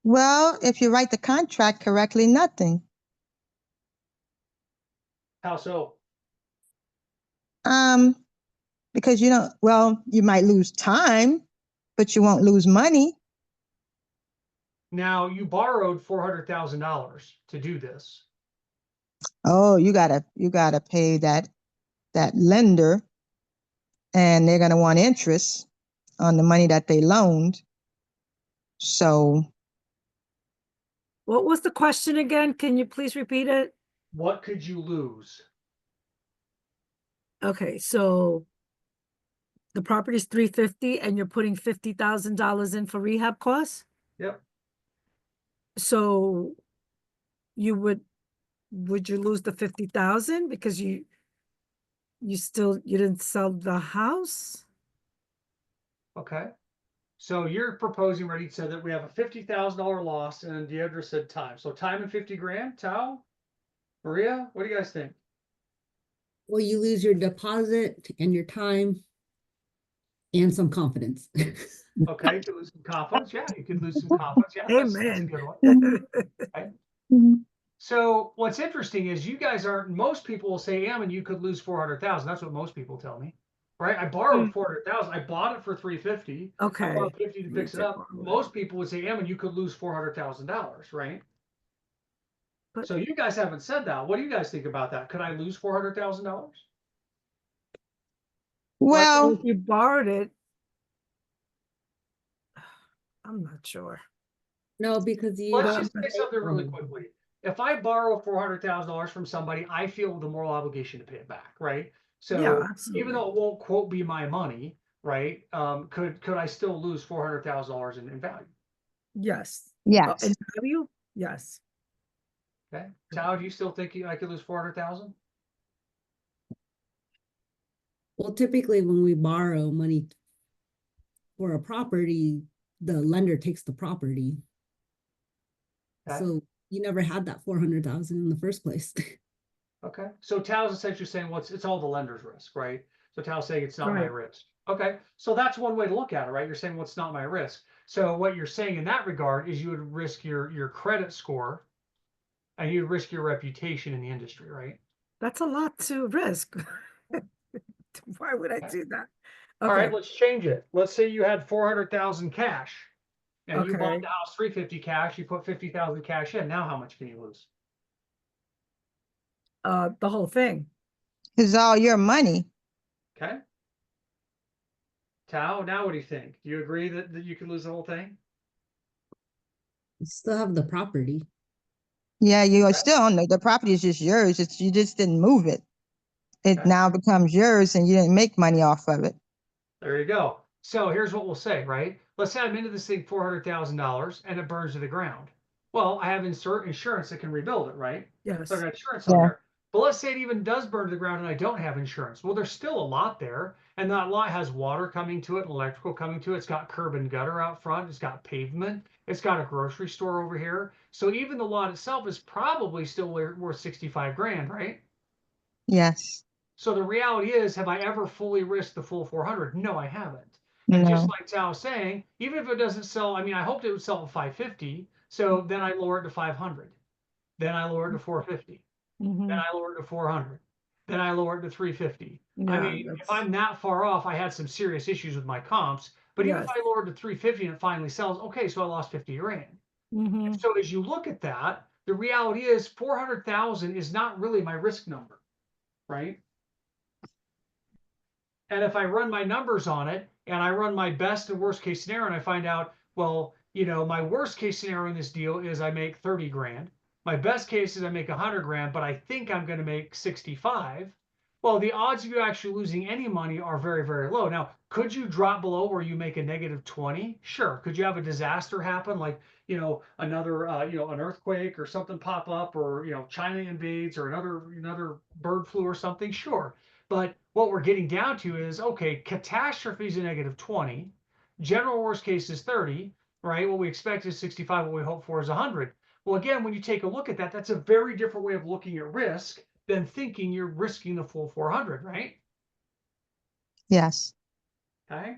Well, if you write the contract correctly, nothing. How so? Because you might lose time, but you won't lose money. Now you borrowed $400,000 to do this. Oh, you gotta pay that lender, and they're gonna want interest on the money that they loaned. So What was the question again? Can you please repeat it? What could you lose? Okay, so the property's $350 and you're putting $50,000 in for rehab costs? Yep. So would you lose the 50,000 because you didn't sell the house? Okay. So you're proposing, Ready said that we have a $50,000 loss, and Deidre said time. So time and 50 grand. Tao, Maria, what do you guys think? Well, you lose your deposit and your time and some confidence. Okay, you could lose some confidence. Yeah, you could lose some confidence. Yeah, that's a Amen. good one. Okay. Mhm. So what's interesting is you guys aren't. Most people will say, "Yeah, and you could lose 400,000." That's what most people tell me, right? I borrowed 400,000. I bought it for 350. I Okay. bought 50 to You fix it did up. borrow it. Most people would say, "Yeah, and you could lose $400,000," right? But So you guys haven't said that. What do you guys think about that? Could I lose $400,000? Well, if you borrowed it, I'm not sure. No, because you Let's don't. just say something really quickly. If I borrow $400,000 from somebody, I feel the moral obligation to pay it back, right? Yeah, So absolutely. even though it won't quote be my money, right? Could I still lose $400,000 in value? Yes. yes. In value? Yes. Okay, Tao, do you still think I could lose 400,000? Well, typically when we borrow money for a property, the lender takes the property. Okay. So you never had that 400,000 in the first place. Okay, so Tao's essentially saying it's all the lender's risk, right? So Tao's saying it's not my Right. risk. Okay, so that's one way to look at it, right? You're saying, well, it's not my risk. So what you're saying in that regard is you would risk your credit score and you'd risk your reputation in the industry, right? That's a lot to risk. Why would I Okay. do that? All right, Okay. let's change it. Let's say you had 400,000 cash and you bought Okay. the house 350 cash, you put 50,000 cash in. Now how much can you lose? The whole thing. It's all your money. Okay. Tao, now what do you think? Do you agree that you could lose the whole thing? You still have the property. Yeah, you are Okay. still on the property is just yours. It's you just didn't move it. It Okay. now becomes yours and you didn't make money off of it. There you go. So here's what we'll say, right? Let's say I'm into this thing $400,000 and it burns to the ground. Well, I have insurance that can rebuild it, right? So I Yes. got insurance on Yeah. there. But let's say it even does burn to the ground and I don't have insurance. Well, there's still a lot there, and that lot has water coming to it, electrical coming to it. It's got curb and gutter out front. It's got pavement. It's got a grocery store over here. So even the lot itself is probably still worth 65 grand, right? Yes. So the reality is, have I ever fully risked the full 400? No, I haven't. And just No. like Tao was saying, even if it doesn't sell, I mean, I hoped it would sell at 550. So then I lower it to 500. Then I lower it to 450. Then I lower it to 400. Then I lower it to 350. I Yeah, mean, if that's I'm that far off, I had some serious issues with my comps. But even if yes. I lower it to 350 and it finally sells, okay, so I lost 50 grand. Mm-hmm. So as you look at that, the reality is 400,000 is not really my risk number, right? And if I run my numbers on it and I run my best and worst case scenario and I find out, well, my worst case scenario in this deal is I make 30 grand. My best case is I make 100 grand, but I think I'm going to make 65. Well, the odds of you actually losing any money are very, very low. Now, could you drop below where you make a negative 20? Sure. Could you have a disaster happen like, another, an earthquake or something pop up, or, China invades, or another bird flu or something? Sure. But what we're getting down to is, okay, catastrophe is a negative 20. General worst case is 30, right? What we expect is 65. What we hope for is 100. Well, again, when you take a look at that, that's a very different way of looking at risk than thinking you're risking the full 400, right? Yes. Okay.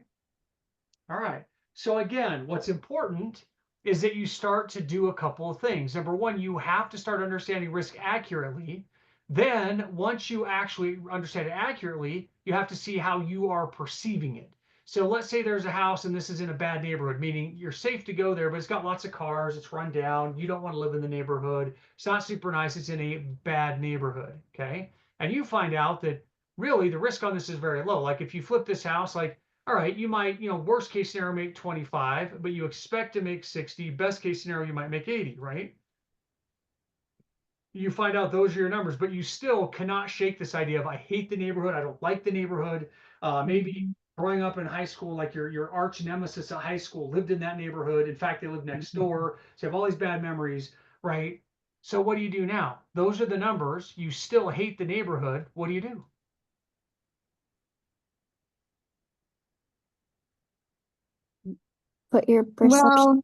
All right. So again, what's important is that you start to do a couple of things. Number one, you have to start understanding risk accurately. Then once you actually understand it accurately, you have to see how you are perceiving it. So let's say there's a house and this is in a bad neighborhood, meaning you're safe to go there, but it's got lots of cars, it's run down, you don't want to live in the neighborhood. It's not super nice, it's in a bad neighborhood, okay? And you find out that really the risk on this is very low. Like if you flip this house, like, all right, you might, worst case scenario, make 25, but you expect to make 60. Best case scenario, you might make 80, right? You find out those are your numbers, but you still cannot shake this idea of I hate the neighborhood, I don't like the neighborhood. Maybe growing up in high school, like your arch nemesis at high school lived in that neighborhood. In fact, they lived next door. So you have all these bad memories, right? So what do you do now? Those are the numbers. You still hate the neighborhood. What do you do? Put your perception. Well,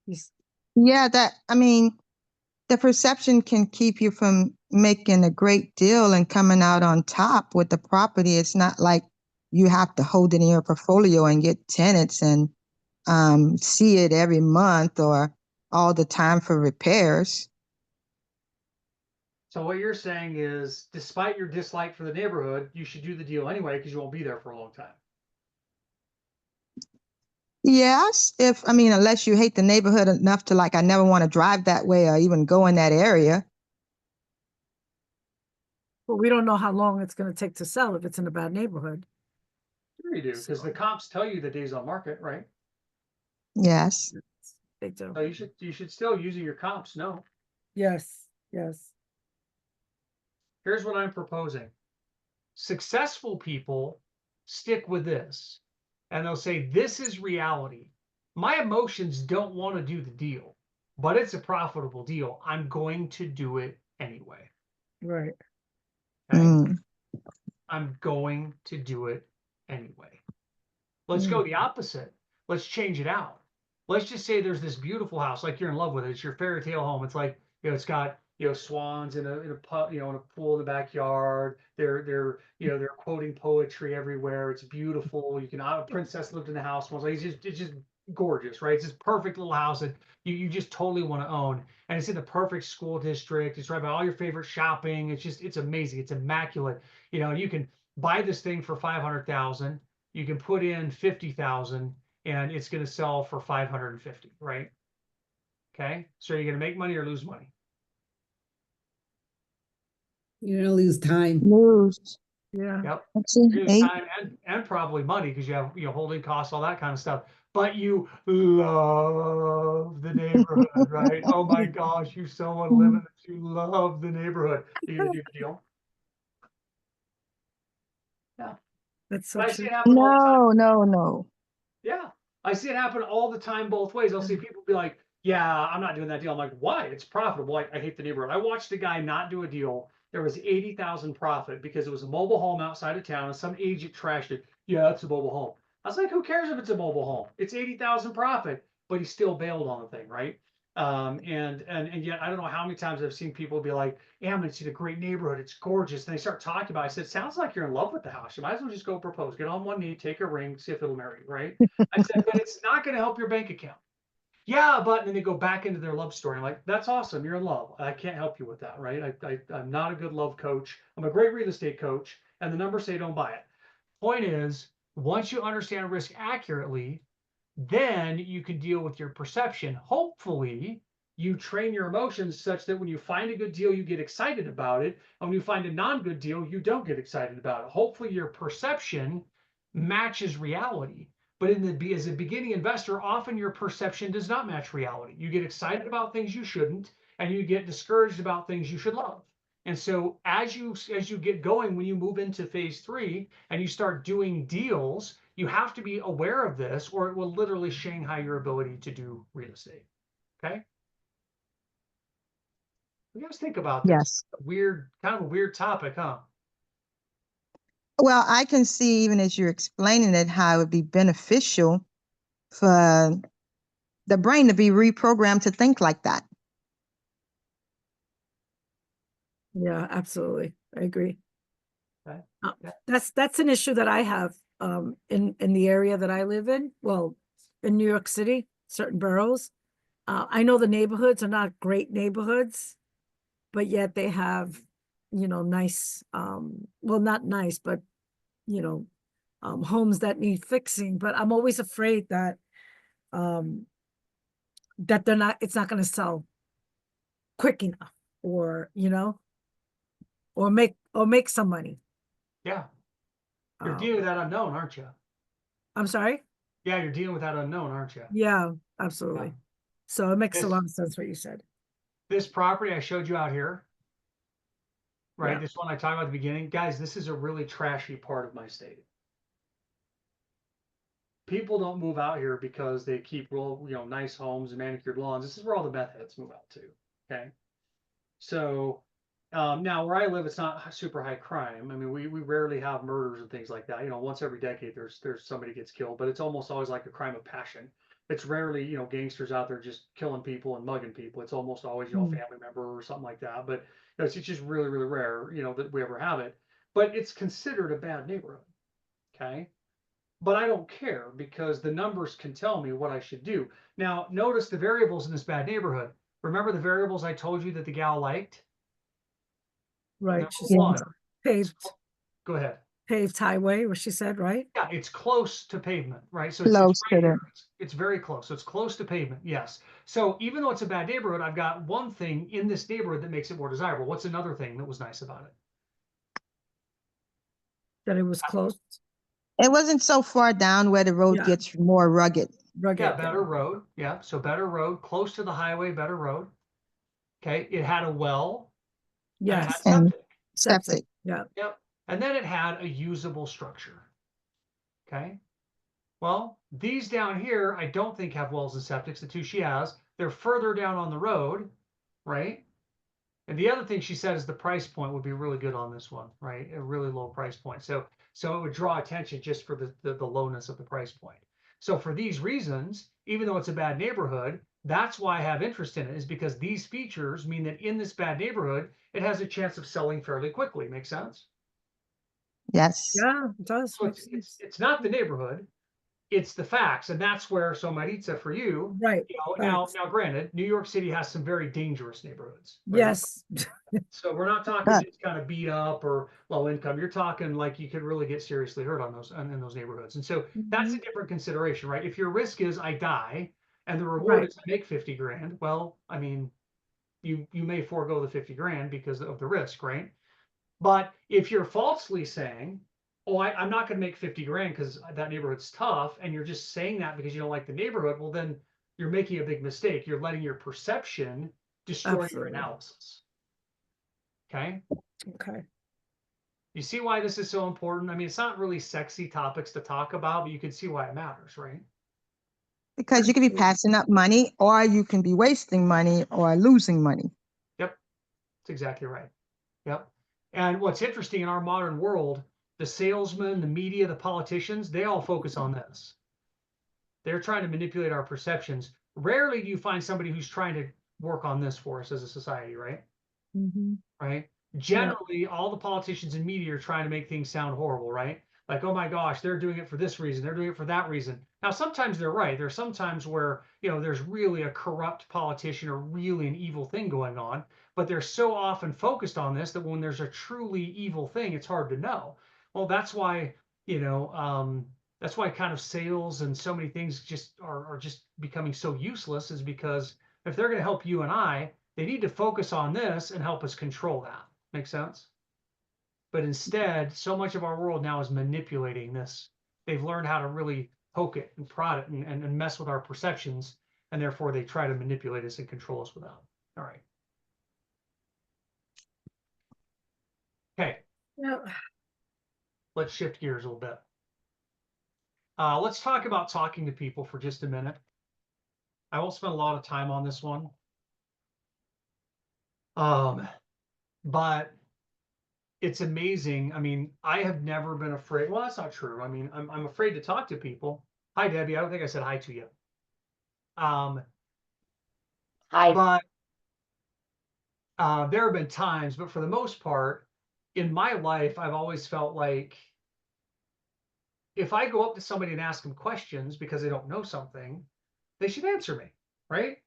Yes. yeah, the perception can keep you from making a great deal and coming out on top with the property. It's not like you have to hold it in your portfolio and get tenants and see it every month or all the time for repairs. So what you're saying is, despite your dislike for the neighborhood, you should do the deal anyway because you won't be there for a long time. Yes, I mean, unless you hate the neighborhood enough to like, I never want to drive that way or even go in that area. But we don't know how long it's gonna take to sell if it's in a bad neighborhood. Sure you do, because the comps tell you the days on market, right? Yes. They do. So you should still using your comps. No. Yes, yes. Here's what I'm proposing. Successful people stick with this and they'll say, this is reality. My emotions don't want to do the deal, but it's a profitable deal. I'm going to do it anyway. Right. Okay. Mm. I'm going to do it anyway. Let's go the opposite. Let's change it out. Let's just say there's this beautiful house, like you're in love with it. It's your fairy tale home. It's like, it's got, swans in a in a pool in the backyard. They're quoting poetry everywhere. It's beautiful. You can, a princess lived in the house once. Like, it's just gorgeous, right? It's this perfect little house that you just totally want to own. And it's in the perfect school district. It's right by all your favorite shopping. It's amazing. It's immaculate. You can buy this thing for 500,000. You can put in 50,000 and it's going to sell for 550, right? Okay. So you're going to make money or lose money. You're gonna lose time. News. Yeah. Yep. Let's see. You lose 8. time and probably money because you have, holding costs, all that kind of stuff. But you love the neighborhood, right? Oh my gosh, you so want to live in it. You love the neighborhood. You're going to do the deal. Yeah. That's so But I true. see it happen all the time. No. Yeah, I see it happen all the time both ways. I'll see people be like, yeah, I'm not doing that deal. I'm like, why? It's profitable. I hate the neighborhood. I watched a guy not do a deal. There was 80,000 profit because it was a mobile home outside of town and some agent trashed it. Yeah, it's a mobile home. I was like, who cares if it's a mobile home? It's 80,000 profit, but he still bailed on the thing, right? And yet I don't know how many times I've seen people be like, yeah, I'm in a great neighborhood. It's gorgeous. And they start talking about it. I said, sounds like you're in love with the house. You might as well just go propose, get on one knee, take a ring, see if it'll marry you, right? I said, but it's not going to help your bank account. Yeah, but then they go back into their love story. I'm like, that's awesome. You're in love. I can't help you with that, right? I'm not a good love coach. I'm a great real estate coach, and the numbers say don't buy it. Point is, once you understand risk accurately, then you can deal with your perception. Hopefully, you train your emotions such that when you find a good deal, you get excited about it. And when you find a non-good deal, you don't get excited about it. Hopefully, your perception matches reality. But as a beginning investor, often your perception does not match reality. You get excited about things you shouldn't, and you get discouraged about things you should love. And so as you get going, when you move into phase 3 and you start doing deals, you have to be aware of this, or it will literally shanghai your ability to do real estate. Okay. You guys think about this. Yes. Kind of a weird topic, huh? Well, I can see, even as you're explaining it, how it would be beneficial for the brain to be reprogrammed to think like that. Yeah, absolutely. I agree. Okay. That's an issue that I have in the area that I live in. Well, in New York City, certain boroughs. I know the neighborhoods are not great neighborhoods, but yet they have, nice, well, not nice, but, homes that need fixing. But I'm always afraid that it's not going to sell quick enough, or, or make some money. Yeah. You're Um, dealing with that unknown, aren't you? I'm sorry? Yeah, you're dealing with that unknown, aren't you? Yeah, absolutely. Yeah. So it makes a This- lot of sense what you said. This property I showed you out here, right? Yeah. This one I talked about at the beginning. Guys, this is a really trashy part of my state. People don't move out here because they keep real, nice homes and manicured lawns. This is where all the meth heads move out to. Okay. So now where I live, it's not super high crime. I mean, we rarely have murders and things like that. Once every decade there's somebody gets killed, but it's almost always like a crime of passion. It's rarely, gangsters out there just killing people and mugging people. It's almost always, a family member or something like that. But it's just really, really rare, that we ever have it. But it's considered a bad neighborhood. Okay. But I don't care because the numbers can tell me what I should do. Now, notice the variables in this bad neighborhood. Remember the variables I told you that the gal liked? Right. Number She's one, paved. go ahead. paved highway, what she said, right? Yeah, it's close to pavement, right? So Close it's to right the- here. It's very close. So it's close to pavement, yes. So even though it's a bad neighborhood, I've got one thing in this neighborhood that makes it more desirable. What's another thing that was nice about it? That it was close. It wasn't so far down where the road Yeah. gets more rugged. Rugged, Yeah, better road. Yeah, so better road, close to the highway, better road. Okay, it had a well and it had Yes, And septic. septic. yeah, Yep. And then it had a usable structure. Okay. Well, these down here, I don't think have wells and septics. The two she has, they're further down on the road, right? And the other thing she said is the price point would be really good on this one, right? A really low price point. So it would draw attention just for the lowness of the price point. So for these reasons, even though it's a bad neighborhood, that's why I have interest in it, is because these features mean that in this bad neighborhood, it has a chance of selling fairly quickly. Make sense? Yes. yeah, it does. So make it's sense. it's not the neighborhood, it's the facts, and that's where, so Maritza, for you, Right, now facts. granted, New York City has some very dangerous neighborhoods, right? Yes, So we're not talking But just kind of beat up or low income. You're talking like you could really get seriously hurt on those in those neighborhoods. And so that's a different consideration, right? If your risk is I die and the reward Right. is I make 50 grand, well, I mean, you may forego the 50 grand because of the risk, right? But if you're falsely saying, oh, I'm not going to make 50 grand because that neighborhood's tough, and you're just saying that because you don't like the neighborhood, well, then you're making a big mistake. You're letting your perception destroy your Absolutely. analysis. Okay. okay. You see why this is so important? I mean, it's not really sexy topics to talk about, but you can see why it matters, right? because you could be passing up money, or you can be wasting money or losing money. Yep. That's exactly right. Yep. And what's interesting in our modern world, the salesmen, the media, the politicians, they all focus on this. They're trying to manipulate our perceptions. Rarely do you find somebody who's trying to work on this for us as a society, right? Mhm. Right? Generally, all the politicians and media are trying to make things sound horrible, right? Like, oh my gosh, they're doing it for this reason, they're doing it for that reason. Now, sometimes they're right. There's sometimes where, there's really a corrupt politician or really an evil thing going on, but they're so often focused on this that when there's a truly evil thing, it's hard to know. Well, that's why, that's why kind of sales and so many things just are just becoming so useless, is because if they're going to help you and I, they need to focus on this and help us control that. Make sense? But instead, so much of our world now is manipulating this. They've learned how to really poke it and prod it and mess with our perceptions, and therefore they try to manipulate us and control us without. All right. Okay, Yeah. let's shift gears a little bit. Let's talk about talking to people for just a minute. I won't spend a lot of time on this one. But it's amazing. I mean, I have never been afraid. Well, that's not true. I mean, I'm afraid to talk to people. Hi, Debbie. I don't think I said hi to you. Hi. But there have been times, but for the most part, in my life, I've always felt like if I go up to somebody and ask them questions because they don't know something, they should answer me, right?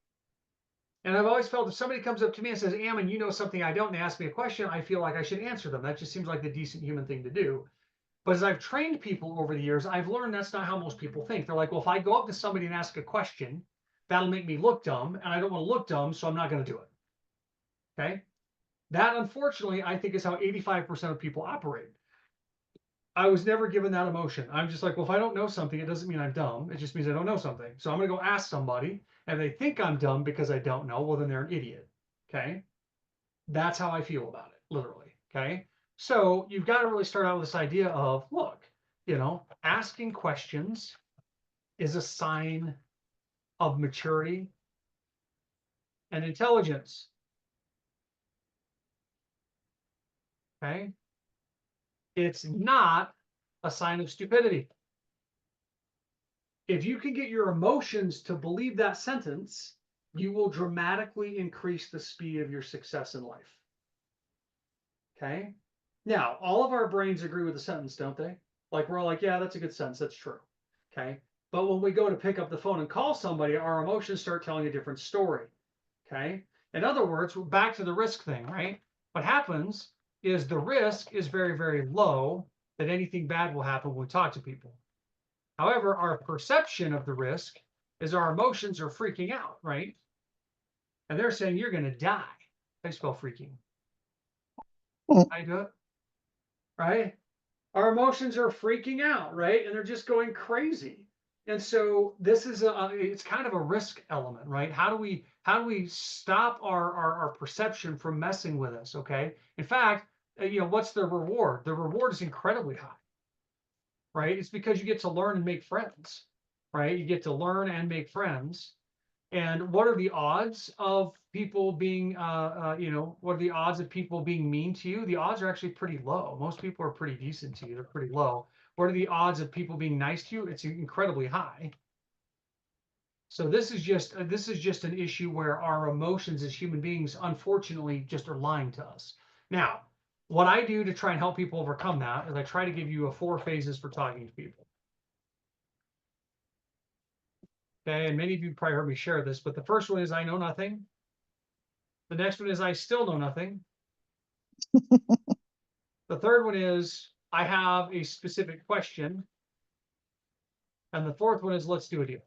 And I've always felt if somebody comes up to me and says, Ammon, you know something I don't, and they ask me a question, I feel like I should answer them. That just seems like the decent human thing to do. But as I've trained people over the years, I've learned that's not how most people think. They're like, well, if I go up to somebody and ask a question, that'll make me look dumb, and I don't want to look dumb, so I'm not going to do it. Okay? That, unfortunately, I think is how 85% of people operate. I was never given that emotion. I'm just like, well, if I don't know something, it doesn't mean I'm dumb. It just means I don't know something. So I'm going to go ask somebody, and they think I'm dumb because I don't know. Well, then they're an idiot. Okay? That's how I feel about it, literally. Okay? So you've got to really start out with this idea of, look, asking questions is a sign of maturity and intelligence. Okay? It's not a sign of stupidity. If you can get your emotions to believe that sentence, you will dramatically increase the speed of your success in life. Okay? Now, all of our brains agree with the sentence, don't they? Like, we're all like, yeah, that's a good sentence. That's true. Okay? But when we go to pick up the phone and call somebody, our emotions start telling a different story. Okay? In other words, we're back to the risk thing, right? What happens is the risk is very, very low that anything bad will happen when we talk to people. However, our perception of the risk is our emotions are freaking out, right? And they're saying you're going to die. I spell freaking. I do it, right? Our emotions are freaking out, right? And they're just going crazy. And so this is it's kind of a risk element, right? How do we stop our perception from messing with us? Okay. In fact, what's the reward? The reward is incredibly high, right? It's because you get to learn and make friends, right? You get to learn and make friends. And what are the odds of people being, what are the odds of people being mean to you? The odds are actually pretty low. Most people are pretty decent to you. They're pretty low. What are the odds of people being nice to you? It's incredibly high. So this is just an issue where our emotions as human beings, unfortunately, just are lying to us. Now, what I do to try and help people overcome that is I try to give you 4 phases for talking to people. Okay, and many of you probably heard me share this, but the first one is I know nothing. The next one is I still know nothing. The third one is I have a specific question. And the fourth one is let's do a deal.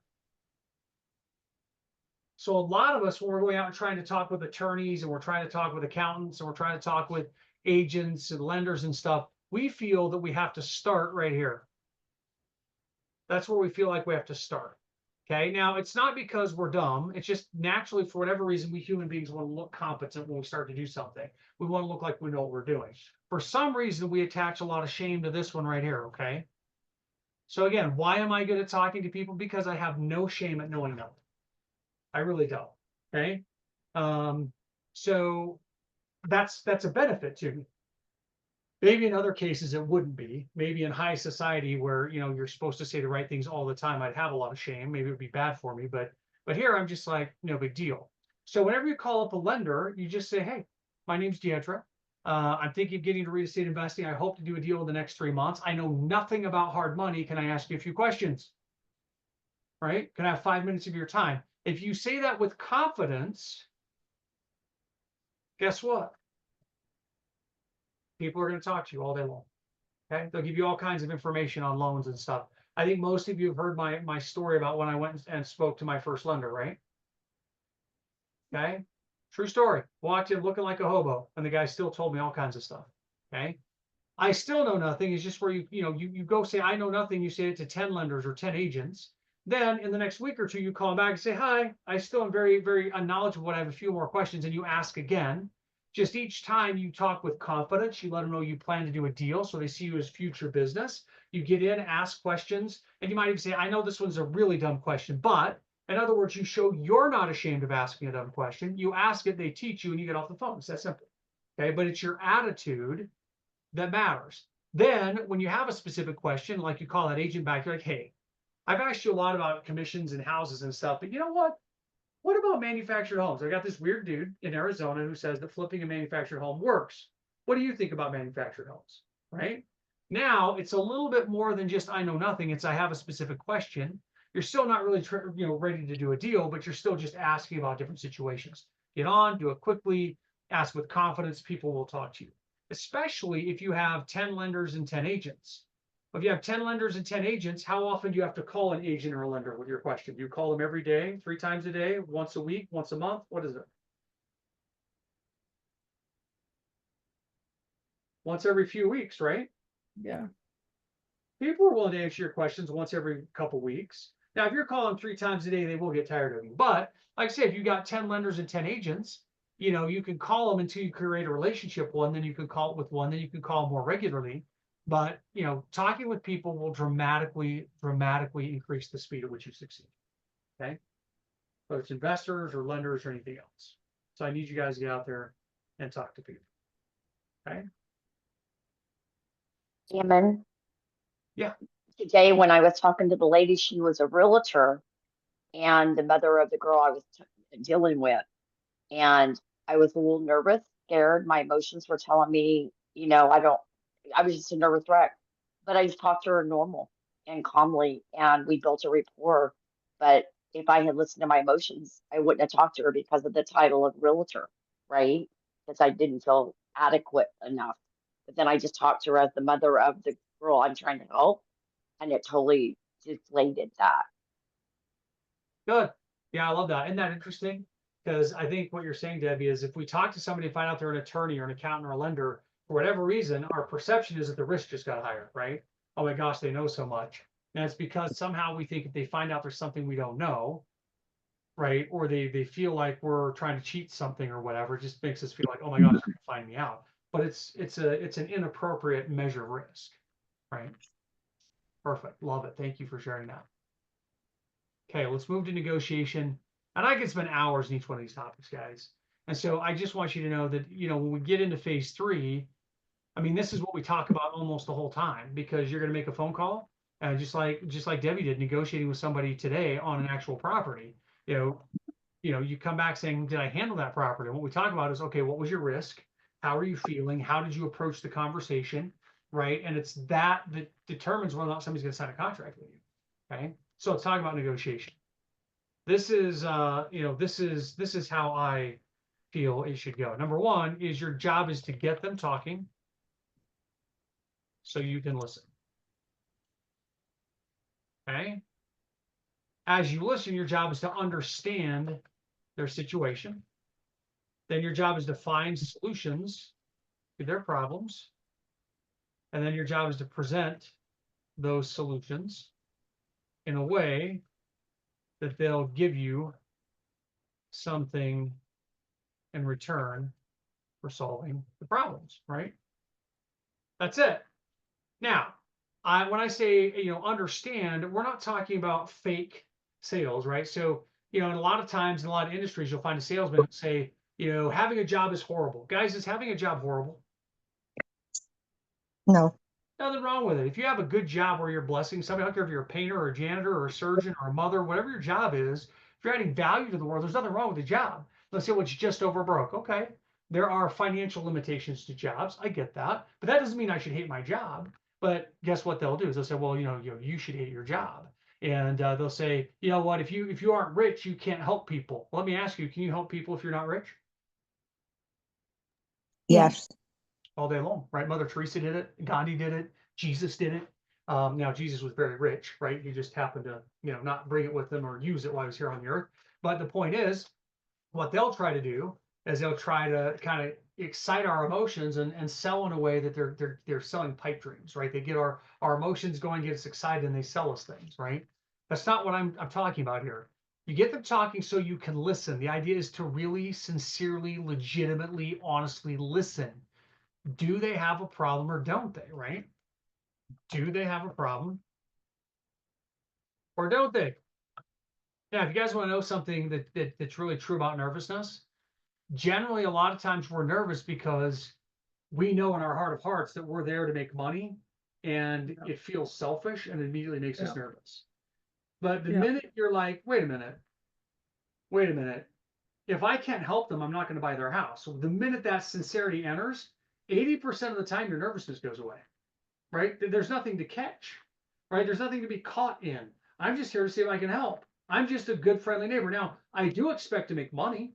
So a lot of us, when we're going out and trying to talk with attorneys and we're trying to talk with accountants and we're trying to talk with agents and lenders and stuff, we feel that we have to start right here. That's where we feel like we have to start. Okay, now it's not because we're dumb. It's just naturally, for whatever reason, we human beings want to look competent when we start to do something. We want to look like we know what we're doing. For some reason, we attach a lot of shame to this one right here, okay? So again, why am I good at talking to people? Because I have no shame at knowing them. I really don't, okay? So that's a benefit to me. Maybe in other cases it wouldn't be. Maybe in high society where you're supposed to say the right things all the time, I'd have a lot of shame. Maybe it would be bad for me, but here I'm just like, no big deal. So whenever you call up a lender, you just say, hey, my name's Deidre. I'm thinking of getting into real estate investing. I hope to do a deal in the next 3 months. I know nothing about hard money. Can I ask you a few questions? Right? Can I have 5 minutes of your time? If you say that with confidence, guess what? People are going to talk to you all day long. Okay, they'll give you all kinds of information on loans and stuff. I think most of you have heard my story about when I went and spoke to my first lender, right? Okay, true story. Walked in looking like a hobo, and the guy still told me all kinds of stuff. Okay, I still know nothing is just where you go say I know nothing. You say it to 10 lenders or 10 agents. Then in the next week or two, you call them back and say, hi, I still am very, very unknowledgeable. I have a few more questions, and you ask again. Just each time you talk with confidence, you let them know you plan to do a deal, so they see you as future business. You get in, ask questions, and you might even say, I know this one's a really dumb question, but in other words, you show you're not ashamed of asking a dumb question. You ask it, they teach you, and you get off the phone. It's that simple. Okay, but it's your attitude that matters. Then when you have a specific question, like you call that agent back, you're like, hey, I've asked you a lot about commissions and houses and stuff, but you know what? What about manufactured homes? I got this weird dude in Arizona who says that flipping a manufactured home works. What do you think about manufactured homes? Right? Now it's a little bit more than just I know nothing. It's I have a specific question. You're still not really ready to do a deal, but you're still just asking about different situations. Get on, do it quickly, ask with confidence. People will talk to you, especially if you have 10 lenders and 10 agents. If you have 10 lenders and 10 agents, how often do you have to call an agent or a lender with your question? Do you call them every day, 3 times a day, once a week, once a month? What is it? Once every few weeks, right? Yeah. People are willing to answer your questions once every couple weeks. Now, if you're calling 3 times a day, they will get tired of you. But like I said, if you got 10 lenders and 10 agents, you can call them until you create a relationship one, then you can call it with one, then you can call more regularly. But talking with people will dramatically increase the speed at which you succeed. Okay, whether it's investors or lenders or anything else. So I need you guys to get out there and talk to people. Okay. Damon. Yeah. Today, when I was talking to the lady, she was a realtor and the mother of the girl I was dealing with. And I was a little nervous, scared. My emotions were telling me, I was just a nervous wreck. But I just talked to her normal and calmly, and we built a rapport. But if I had listened to my emotions, I wouldn't have talked to her because of the title of realtor, right? Because I didn't feel adequate enough. But then I just talked to her as the mother of the girl I'm trying to help, and it totally deflated that. Good. Yeah, I love that. Isn't that interesting? Because I think what you're saying, Debbie, is if we talk to somebody, find out they're an attorney or an accountant or a lender, for whatever reason, our perception is that the risk just got higher, right? Oh my gosh, they know so much. And it's because somehow we think if they find out there's something we don't know, right? Or they feel like we're trying to cheat something or whatever, it just makes us feel like, oh my gosh, they're gonna find me out. But it's an inappropriate measure of risk, right? Perfect. Love it. Thank you for sharing that. Okay, let's move to negotiation. And I could spend hours in each one of these topics, guys. And so I just want you to know that, when we get into phase 3, I mean, this is what we talk about almost the whole time, because you're going to make a phone call, just like Debbie did, negotiating with somebody today on an actual property. You come back saying, did I handle that property? And what we talk about is, okay, what was your risk? How are you feeling? How did you approach the conversation? Right. And it's that determines whether or not somebody's going to sign a contract with you. Okay. So let's talk about negotiation. This is, this is how I feel it should go. Number one is your job is to get them talking so you can listen. Okay. As you listen, your job is to understand their situation. Then your job is to find solutions to their problems. And then your job is to present those solutions in a way that they'll give you something in return for solving the problems, right? That's it. Now, when I say, understand, we're not talking about fake sales, right? So, and a lot of times in a lot of industries, you'll find a salesman say, having a job is horrible. Guys, is having a job horrible? No. Nothing wrong with it. If you have a good job where you're blessing somebody, I don't care if you're a painter or a janitor or a surgeon or a mother, whatever your job is, if you're adding value to the world, there's nothing wrong with the job. Let's say, well, it's just over broke. Okay. There are financial limitations to jobs. I get that. But that doesn't mean I should hate my job. But guess what they'll do is they'll say, well, you should hate your job. And they'll say, you know what, if you aren't rich, you can't help people. Well, let me ask you, can you help people if you're not rich? Yes. All day long, right? Mother Teresa did it. Gandhi did it. Jesus did it. Now, Jesus was very rich, right? He just happened to, not bring it with him or use it while he was here on the earth. But the point is, what they'll try to do is they'll try to kind of excite our emotions and sell in a way that they're selling pipe dreams, right? They get our emotions going, get us excited, and they sell us things, right? That's not what I'm talking about here. You get them talking so you can listen. The idea is to really, sincerely, legitimately, honestly listen. Do they have a problem or don't they, right? Do they have a problem or don't they? Now, if you guys want to know something that's really true about nervousness, generally, a lot of times we're nervous because we know in our heart of hearts that we're there to make money, and it feels selfish and immediately makes us nervous. But the minute you're like, wait a minute, if I can't help them, I'm not going to buy their house. So the minute that sincerity enters, 80% of the time your nervousness goes away, right? There's nothing to catch, right? There's nothing to be caught in. I'm just here to see if I can help. I'm just a good, friendly neighbor. Now, I do expect to make money,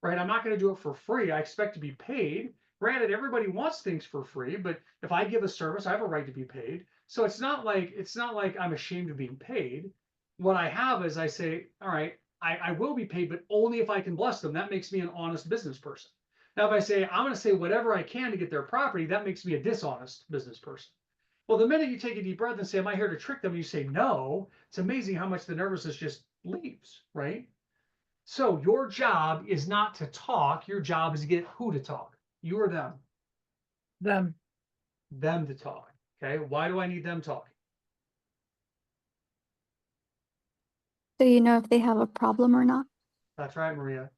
right? I'm not going to do it for free. I expect to be paid. Granted, everybody wants things for free, but if I give a service, I have a right to be paid. So it's not like I'm ashamed of being paid. What I have is I say, all right, I will be paid, but only if I can bless them. That makes me an honest business person. Now, if I say I'm going to say whatever I can to get their property, that makes me a dishonest business person. Well, the minute you take a deep breath and say, am I here to trick them? And you say no, it's amazing how much the nervousness just leaves, right? So your job is not to talk. Your job is to get who to talk. You or them? Them. Them to talk. Okay. Why do I need them talking? So you know if they have a problem or not. That's right, Maria.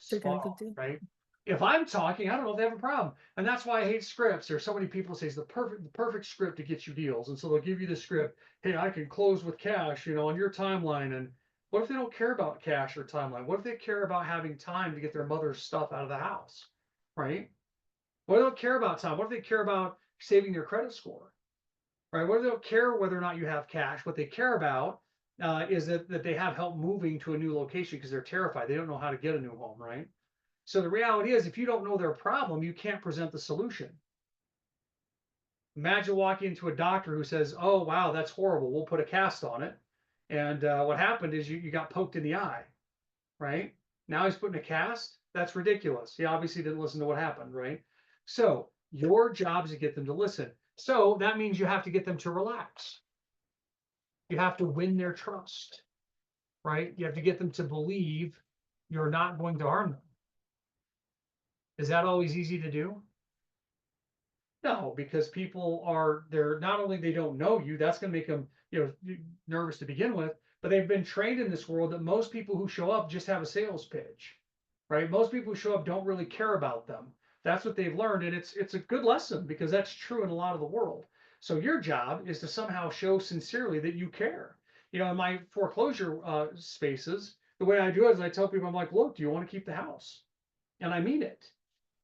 They got a Spot good on, deal. right? If I'm talking, I don't know if they have a problem. And that's why I hate scripts. There's so many people say it's the perfect script to get you deals. And so they'll give you the script. Hey, I can close with cash, on your timeline. And what if they don't care about cash or timeline? What if they care about having time to get their mother's stuff out of the house, right? What if they don't care about time? What if they care about saving their credit score, right? What if they don't care whether or not you have cash? What they care about is that they have help moving to a new location because they're terrified. They don't know how to get a new home, right? So the reality is, if you don't know their problem, you can't present the solution. Imagine walking into a doctor who says, "Oh, wow, that's horrible. We'll put a cast on it." And what happened is you got poked in the eye, right? Now he's putting a cast. That's ridiculous. He obviously didn't listen to what happened, right? So your job is to get them to listen. So that means you have to get them to relax. You have to win their trust, right? You have to get them to believe you're not going to harm them. Is that always easy to do? No, because they're not only they don't know you, that's going to make them, nervous to begin with, but they've been trained in this world that most people who show up just have a sales pitch, right? Most people who show up don't really care about them. That's what they've learned, and it's a good lesson because that's true in a lot of the world. So your job is to somehow show sincerely that you care. In my foreclosure spaces, the way I do it is I tell people, I'm like, look, do you want to keep the house? And I mean it.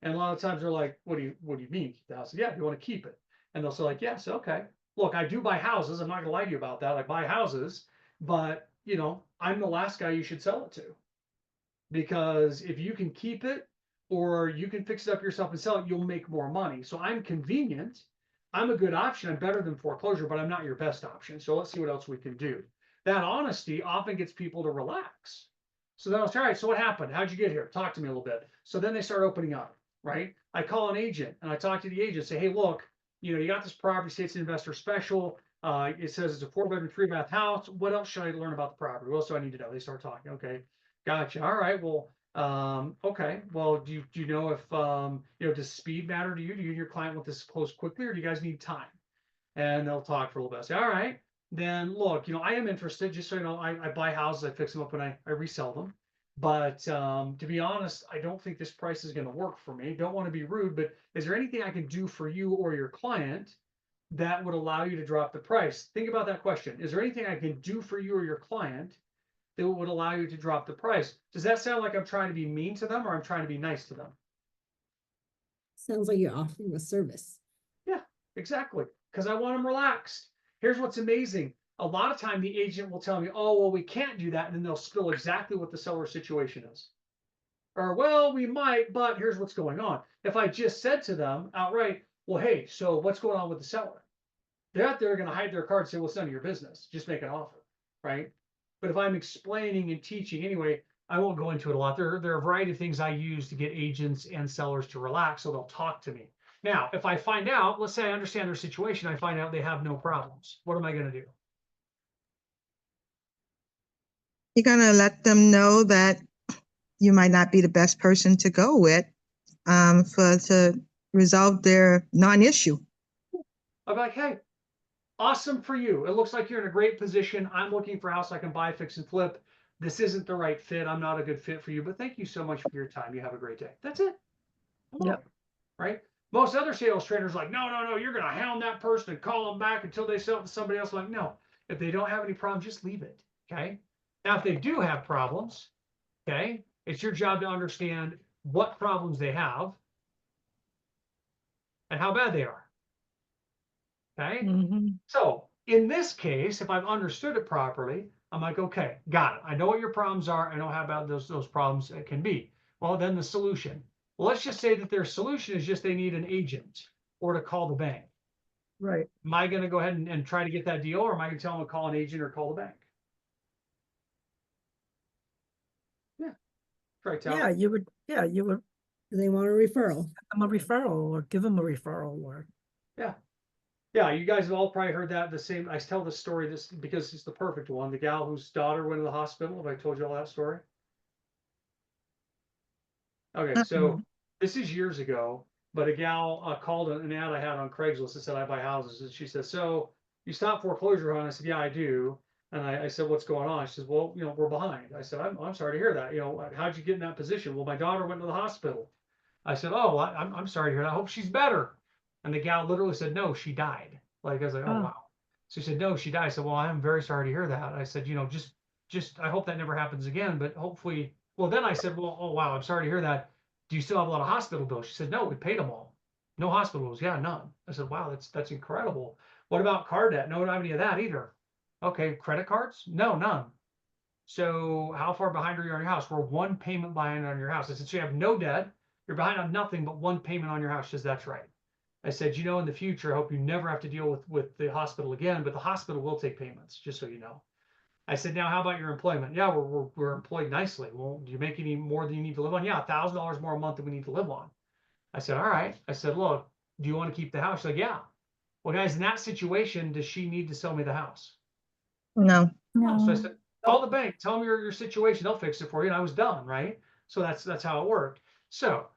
And a lot of times they're like, what do you mean keep the house? Yeah, you want to keep it. And they'll say like, yes, okay. Look, I do buy houses. I'm not gonna lie to you about that. I buy houses, but I'm the last guy you should sell it to. Because if you can keep it or you can fix it up yourself and sell it, you'll make more money. So I'm convenient. I'm a good option. I'm better than foreclosure, but I'm not your best option. So let's see what else we can do. That honesty often gets people to relax. So then I'll say, all right, so what happened? How'd you get here? Talk to me a little bit. So then they start opening up, right? I call an agent and I talk to the agent, say, hey, look, you got this property, say it's an investor special. It says it's a 4-bedroom, 3-bath house. What else should I learn about the property? What else do I need to know? They start talking. Okay, gotcha. All right. Well, okay. Well, do you know if does speed matter to you? Do you and your client want this closed quickly, or do you guys need time? And they'll talk for a little bit. I say, all right. Then look, I am interested. Just so you know, I buy houses, I fix them up, and I resell them. But to be honest, I don't think this price is going to work for me. Don't want to be rude, but is there anything I can do for you or your client that would allow you to drop the price? Think about that question. Is there anything I can do for you or your client that would allow you to drop the price? Does that sound like I'm trying to be mean to them or I'm trying to be nice to them? Sounds like you're offering a service. Yeah, exactly. Because I want them relaxed. Here's what's amazing. A lot of time the agent will tell me, oh, well, we can't do that. And then they'll spill exactly what the seller situation is. Or, well, we might, but here's what's going on. If I just said to them outright, well, hey, so what's going on with the seller? They're out there going to hide their card and say, well, it's none of your business. Just make an offer, right? But if I'm explaining and teaching anyway, I won't go into it a lot. There are a variety of things I use to get agents and sellers to relax so they'll talk to me. Now, if I find out, let's say I understand their situation, I find out they have no problems. What am I going to do? You're going to let them know that you might not be the best person to go with to resolve their non-issue. I'll be like, hey, awesome for you. It looks like you're in a great position. I'm looking for a house I can buy, fix, and flip. This isn't the right fit. I'm not a good fit for you, but thank you so much for your time. You have a great day. That's it. Yep. Right? Most other sales trainers are like, no, you're going to hound that person and call them back until they sell it to somebody else. I'm like, no, if they don't have any problems, just leave it. Okay. Now, if they do have problems, okay, it's your job to understand what problems they have and how bad they are. Okay. Mm-hmm. So in this case, if I've understood it properly, I'm like, okay, got it. I know what your problems are. I know how bad those problems can be. Well, then the solution. Well, let's just say that their solution is just they need an agent or to call the bank. Right. Am I going to go ahead and try to get that deal, or am I going to tell them to call an agent or call the bank? Yeah. Try to tell Yeah, you would. Yeah, you would. Do they want a referral? Give them a referral or give them a referral or. Yeah. Yeah, you guys have all probably heard that the same. I tell this story because it's the perfect one. The gal whose daughter went to the hospital. Have I told you all that story? Okay, so this is years ago, but a gal called an ad I had on Craigslist that said I buy houses, and she said, "So you stop foreclosure on?" I said, "Yeah, I do." And I said, "What's going on?" She says, "Well, we're behind." I said, "I'm sorry to hear that. How'd you get in that position?" "Well, my daughter went to the hospital." I said, "Oh, well, I'm sorry to hear that. I hope she's better." And the gal literally said, "No, she died." Like I was like, "Oh, Oh. wow." So she said, "No, she died." I said, "Well, I'm very sorry to hear that." I said, just I hope that never happens again, but hopefully. Well, then I said, "Well, oh wow, I'm sorry to hear that. Do you still have a lot of hospital bills?" She said, "No, we paid them all. No hospital bills." "Yeah, none." I said, "Wow, that's incredible. What about car debt?" "No, we don't have any of that either." "Okay, credit cards?" "No, none." "So how far behind are you on your house?" "We're one payment behind on your house." I said, "So you have no debt. You're behind on nothing but one payment on your house." She says, "That's right." I said, you know, in the future, I hope you never have to deal with the hospital again, but the hospital will take payments, just so you know. I said, now how about your employment? Yeah, we're employed nicely. Well, do you make any more than you need to live on? Yeah, $1,000 more a month than we need to live on. I said, all right. I said, look, do you want to keep the house? She's like, yeah. Well, guys, in that situation, does she need to sell me the house? No. No. So I No. said, call the bank, tell them your situation, they'll fix it for you. And I was done, right? So that's how it worked. So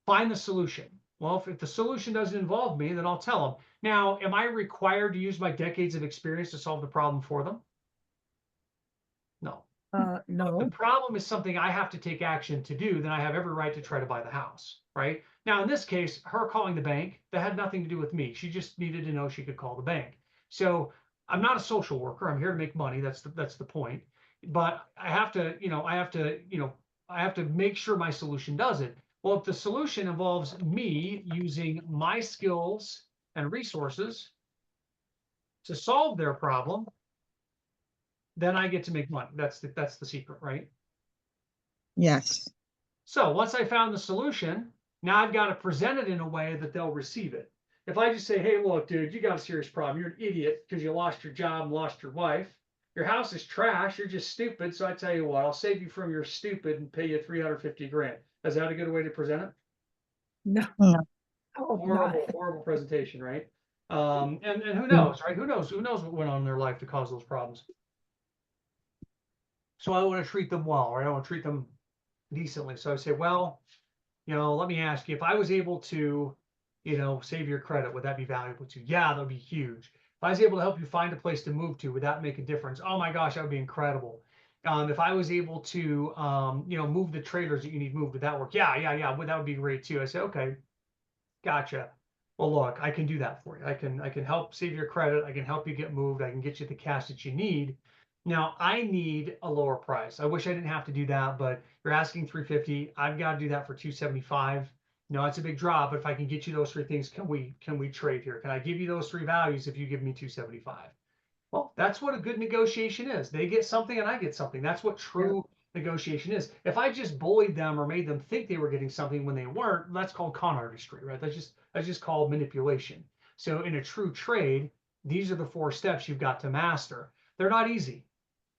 find the solution. Well, if the solution doesn't involve me, then I'll tell them. Now, am I required to use my decades of experience to solve the problem for them? No. If the No. problem is something I have to take action to do, then I have every right to try to buy the house, right? Now, in this case, her calling the bank, that had nothing to do with me. She just needed to know she could call the bank. So I'm not a social worker. I'm here to make money. That's the point. But I have to, I have to make sure my solution does it. Well, if the solution involves me using my skills and resources to solve their problem, then I get to make money. That's the secret, right? Yes. So once I found the solution, now I've got to present it in a way that they'll receive it. If I just say, hey, look, dude, you got a serious problem. You're an idiot because you lost your job and lost your wife. Your house is trash. You're just stupid. So I tell you what, I'll save you from your stupid and pay you 350 grand. Is that a good way to present it? No. No. I hope Horrible, not. horrible presentation, right? And who knows, right? Who knows what went on in their life to cause those problems? So I want to treat them well, right? I want to treat them decently. So I say, well, let me ask you, if I was able to, save your credit, would that be valuable to you? Yeah, that would be huge. If I was able to help you find a place to move to, would that make a difference? Oh my gosh, that would be incredible. If I was able to, move the trailers that you need moved, would that work? Yeah. That would be great too. I say, okay, gotcha. Well, look, I can do that for you. I can help save your credit. I can help you get moved. I can get you the cash that you need. Now, I need a lower price. I wish I didn't have to do that, but you're asking 350. I've got to do that for 275. No, it's a big drop, but if I can get you those three things, can we trade here? Can I give you those three values if you give me 275? Well, that's what a good negotiation is. They get something and I get something. That's what true negotiation is. If I just bullied them or made them think they were getting something when they weren't, that's called con artistry, right? That's just called manipulation. So in a true trade, these are the 4 steps you've got to master. They're not easy.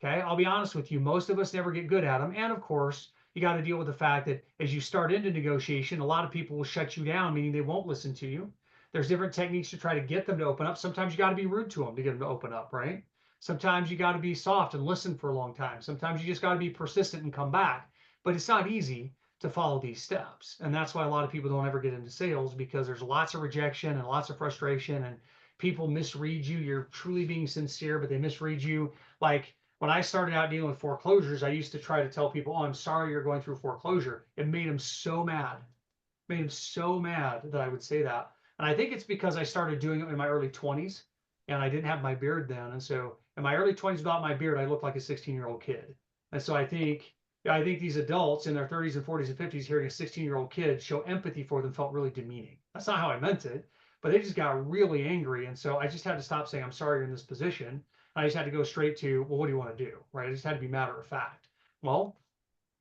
Okay, I'll be honest with you. Most of us never get good at them. And of course, you got to deal with the fact that as you start into negotiation, a lot of people will shut you down, meaning they won't listen to you. There's different techniques to try to get them to open up. Sometimes you got to be rude to them to get them to open up, right? Sometimes you got to be soft and listen for a long time. Sometimes you just got to be persistent and come back. But it's not easy to follow these steps. And that's why a lot of people don't ever get into sales, because there's lots of rejection and lots of frustration, and people misread you. You're truly being sincere, but they misread you. Like when I started out dealing with foreclosures, I used to try to tell people, oh, I'm sorry you're going through foreclosure. It made them so mad. Made them so mad that I would say that. And I think it's because I started doing it in my early 20s and I didn't have my beard then. And so in my early 20s without my beard, I looked like a 16-year-old kid. And so I think these adults in their 30s and 40s and 50s hearing a 16-year-old kid show empathy for them felt really demeaning. That's not how I meant it, but they just got really angry. And so I just had to stop saying, I'm sorry you're in this position. I just had to go straight to, well, what do you want to do? Right? I just had to be matter of fact. Well,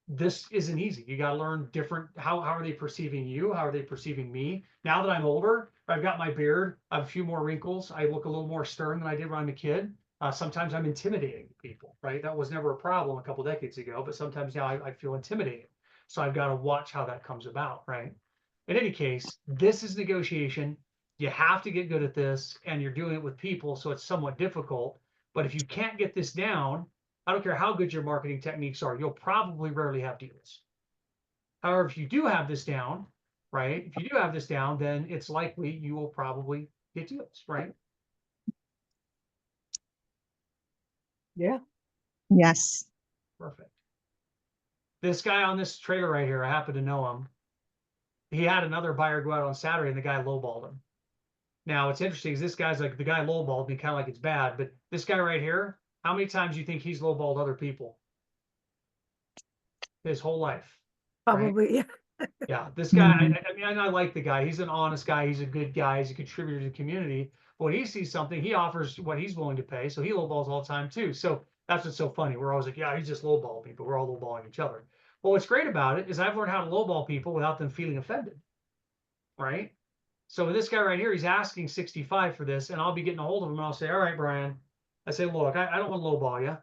this isn't easy. You got to learn different. How are they perceiving you? How are they perceiving me? Now that I'm older, I've got my beard, I have a few more wrinkles. I look a little more stern than I did when I'm a kid. Sometimes I'm intimidating people, right? That was never a problem a couple decades ago, but sometimes now I feel intimidating. So I've got to watch how that comes about, right? In any case, this is negotiation. You have to get good at this, and you're doing it with people, so it's somewhat difficult. But if you can't get this down, I don't care how good your marketing techniques are, you'll probably rarely have deals. However, if you do have this down, right? If you do have this down, then it's likely you will probably get deals, right? Yeah. Yes. Perfect. This guy on this trailer right here, I happen to know him. He had another buyer go out on Saturday and the guy lowballed him. Now, what's interesting is this guy's like, the guy lowballed me, kind of like it's bad, but this guy right here, how many times do you think he's lowballed other people? His whole life. Probably. Yeah. Yeah, this guy, I mean, I like the guy. He's an honest guy. He's a good guy. He's a contributor to the community. But when he sees something, he offers what he's willing to pay. So he lowballs all the time too. So that's what's so funny. We're always like, yeah, he's just lowballing people. We're all lowballing each other. Well, what's great about it is I've learned how to lowball people without them feeling offended, right? So with this guy right here, he's asking 65 for this, and I'll be getting a hold of him and I'll say, all right, Brian. I say, look, I don't want to lowball you.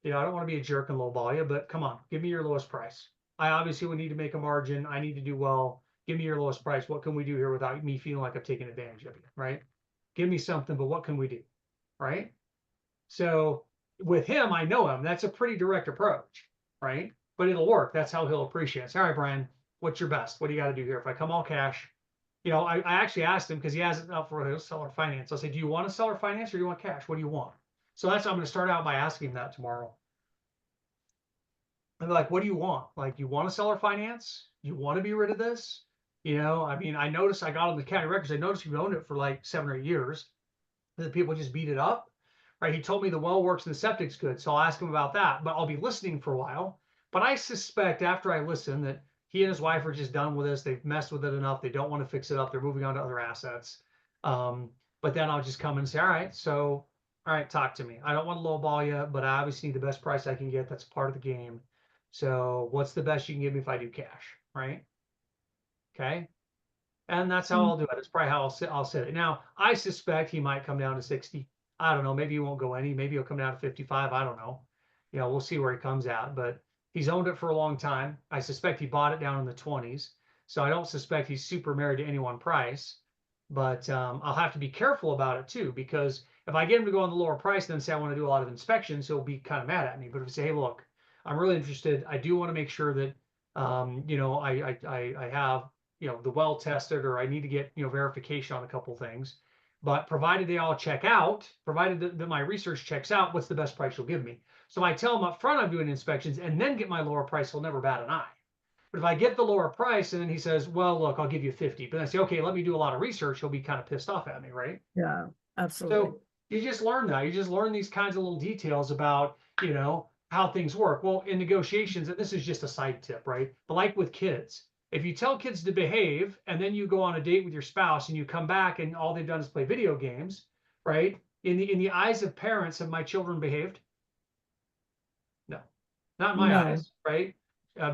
You know, I don't want to be a jerk and lowball you, but come on, give me your lowest price. I obviously would need to make a margin. I need to do well. Give me your lowest price. What can we do here without me feeling like I'm taking advantage of you, right? Give me something, but what can we do, right? So with him, I know him. That's a pretty direct approach, right? But it'll work. That's how he'll appreciate it. Say, all right, Brian, what's your best? What do you got to do here? If I come all cash, you know, I actually asked him because he has it up for a seller finance. I'll say, do you want a seller finance or do you want cash? What do you want? So that's, I'm going to start out by asking him that tomorrow. I'm like, what do you want? Like, you want a seller finance? You want to be rid of this? You know, I mean, I noticed I got on the county records. I noticed you've owned it for like 7 or 8 years. That people just beat it up, right? He told me the well works and the septic's good. So I'll ask him about that, but I'll be listening for a while. But I suspect after I listen that he and his wife are just done with this. They've messed with it enough. They don't want to fix it up. They're moving on to other assets. But then I'll just come and say, all right, so, all right, talk to me. I don't want to lowball you, but I obviously need the best price I can get. That's part of the game. So what's the best you can give me if I do cash, right? Okay. And that's how I'll do it. It's probably how I'll set it. Now, I suspect he might come down to 60. I don't know. Maybe he won't go any. Maybe he'll come down to 55. I don't know. You know, we'll see where he comes out. But he's owned it for a long time. I suspect he bought it down in the 20s. So I don't suspect he's super married to any one price. But I'll have to be careful about it too, because if I get him to go on the lower price and then say I want to do a lot of inspections, he'll be kind of mad at me. But if I say, hey, look, I'm really interested. I do want to make sure that you know, I have, you know, the well tested, or I need to get, you know, verification on a couple things. But provided they all check out, provided that my research checks out, what's the best price you'll give me? So I tell them up front I'm doing inspections and then get my lower price, he'll never bat an eye. But if I get the lower price and then he says, well, look, I'll give you 50, but I say, okay, let me do a lot of research, he'll be kind of pissed off at me, right? Yeah, absolutely. So you just learn that. You just learn these kinds of little details about, you know, how things work. Well, in negotiations, and this is just a side tip, right? But like with kids, if you tell kids to behave and then you go on a date with your spouse and you come back and all they've done is play video games, right? In the eyes of parents, have my children behaved? No, not in my No. eyes, right?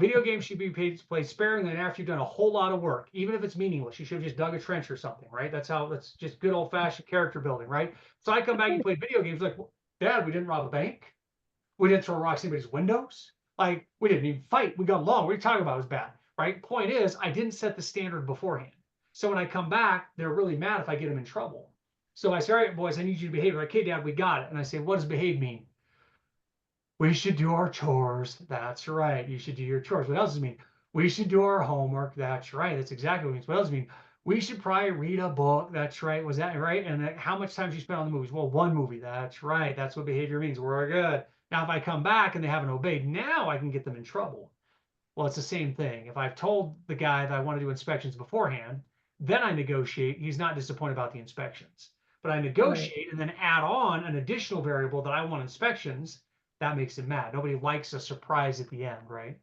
Video games should be played sparingly and after you've done a whole lot of work, even if it's meaningless. You should have just dug a trench or something, right? That's just good old fashioned character building, right? So I come back and play video games like, Dad, we didn't rob a bank. We didn't throw rocks in anybody's windows. Like, we didn't even fight. We got along. What are you talking about? It was bad, right? Point is, I didn't set the standard beforehand. So when I come back, they're really mad if I get them in trouble. So I say, all right, boys, I need you to behave. They're like, okay, Dad, we got it. And I say, what does behave mean? We should do our chores. That's right. You should do your chores. What else does it mean? We should do our homework. That's right. That's exactly what it means. What else does it mean? We should probably read a book. That's right. Was that right? And how much time do you spend on the movies? Well, one movie. That's right. That's what behavior means. We're good. Now, if I come back and they haven't obeyed, now I can get them in trouble. Well, it's the same thing. If I've told the guy that I want to do inspections beforehand, then I negotiate. He's not disappointed about the inspections. But I negotiate and then add on an additional variable that I want inspections. That makes him mad. Nobody likes a surprise at the end, right?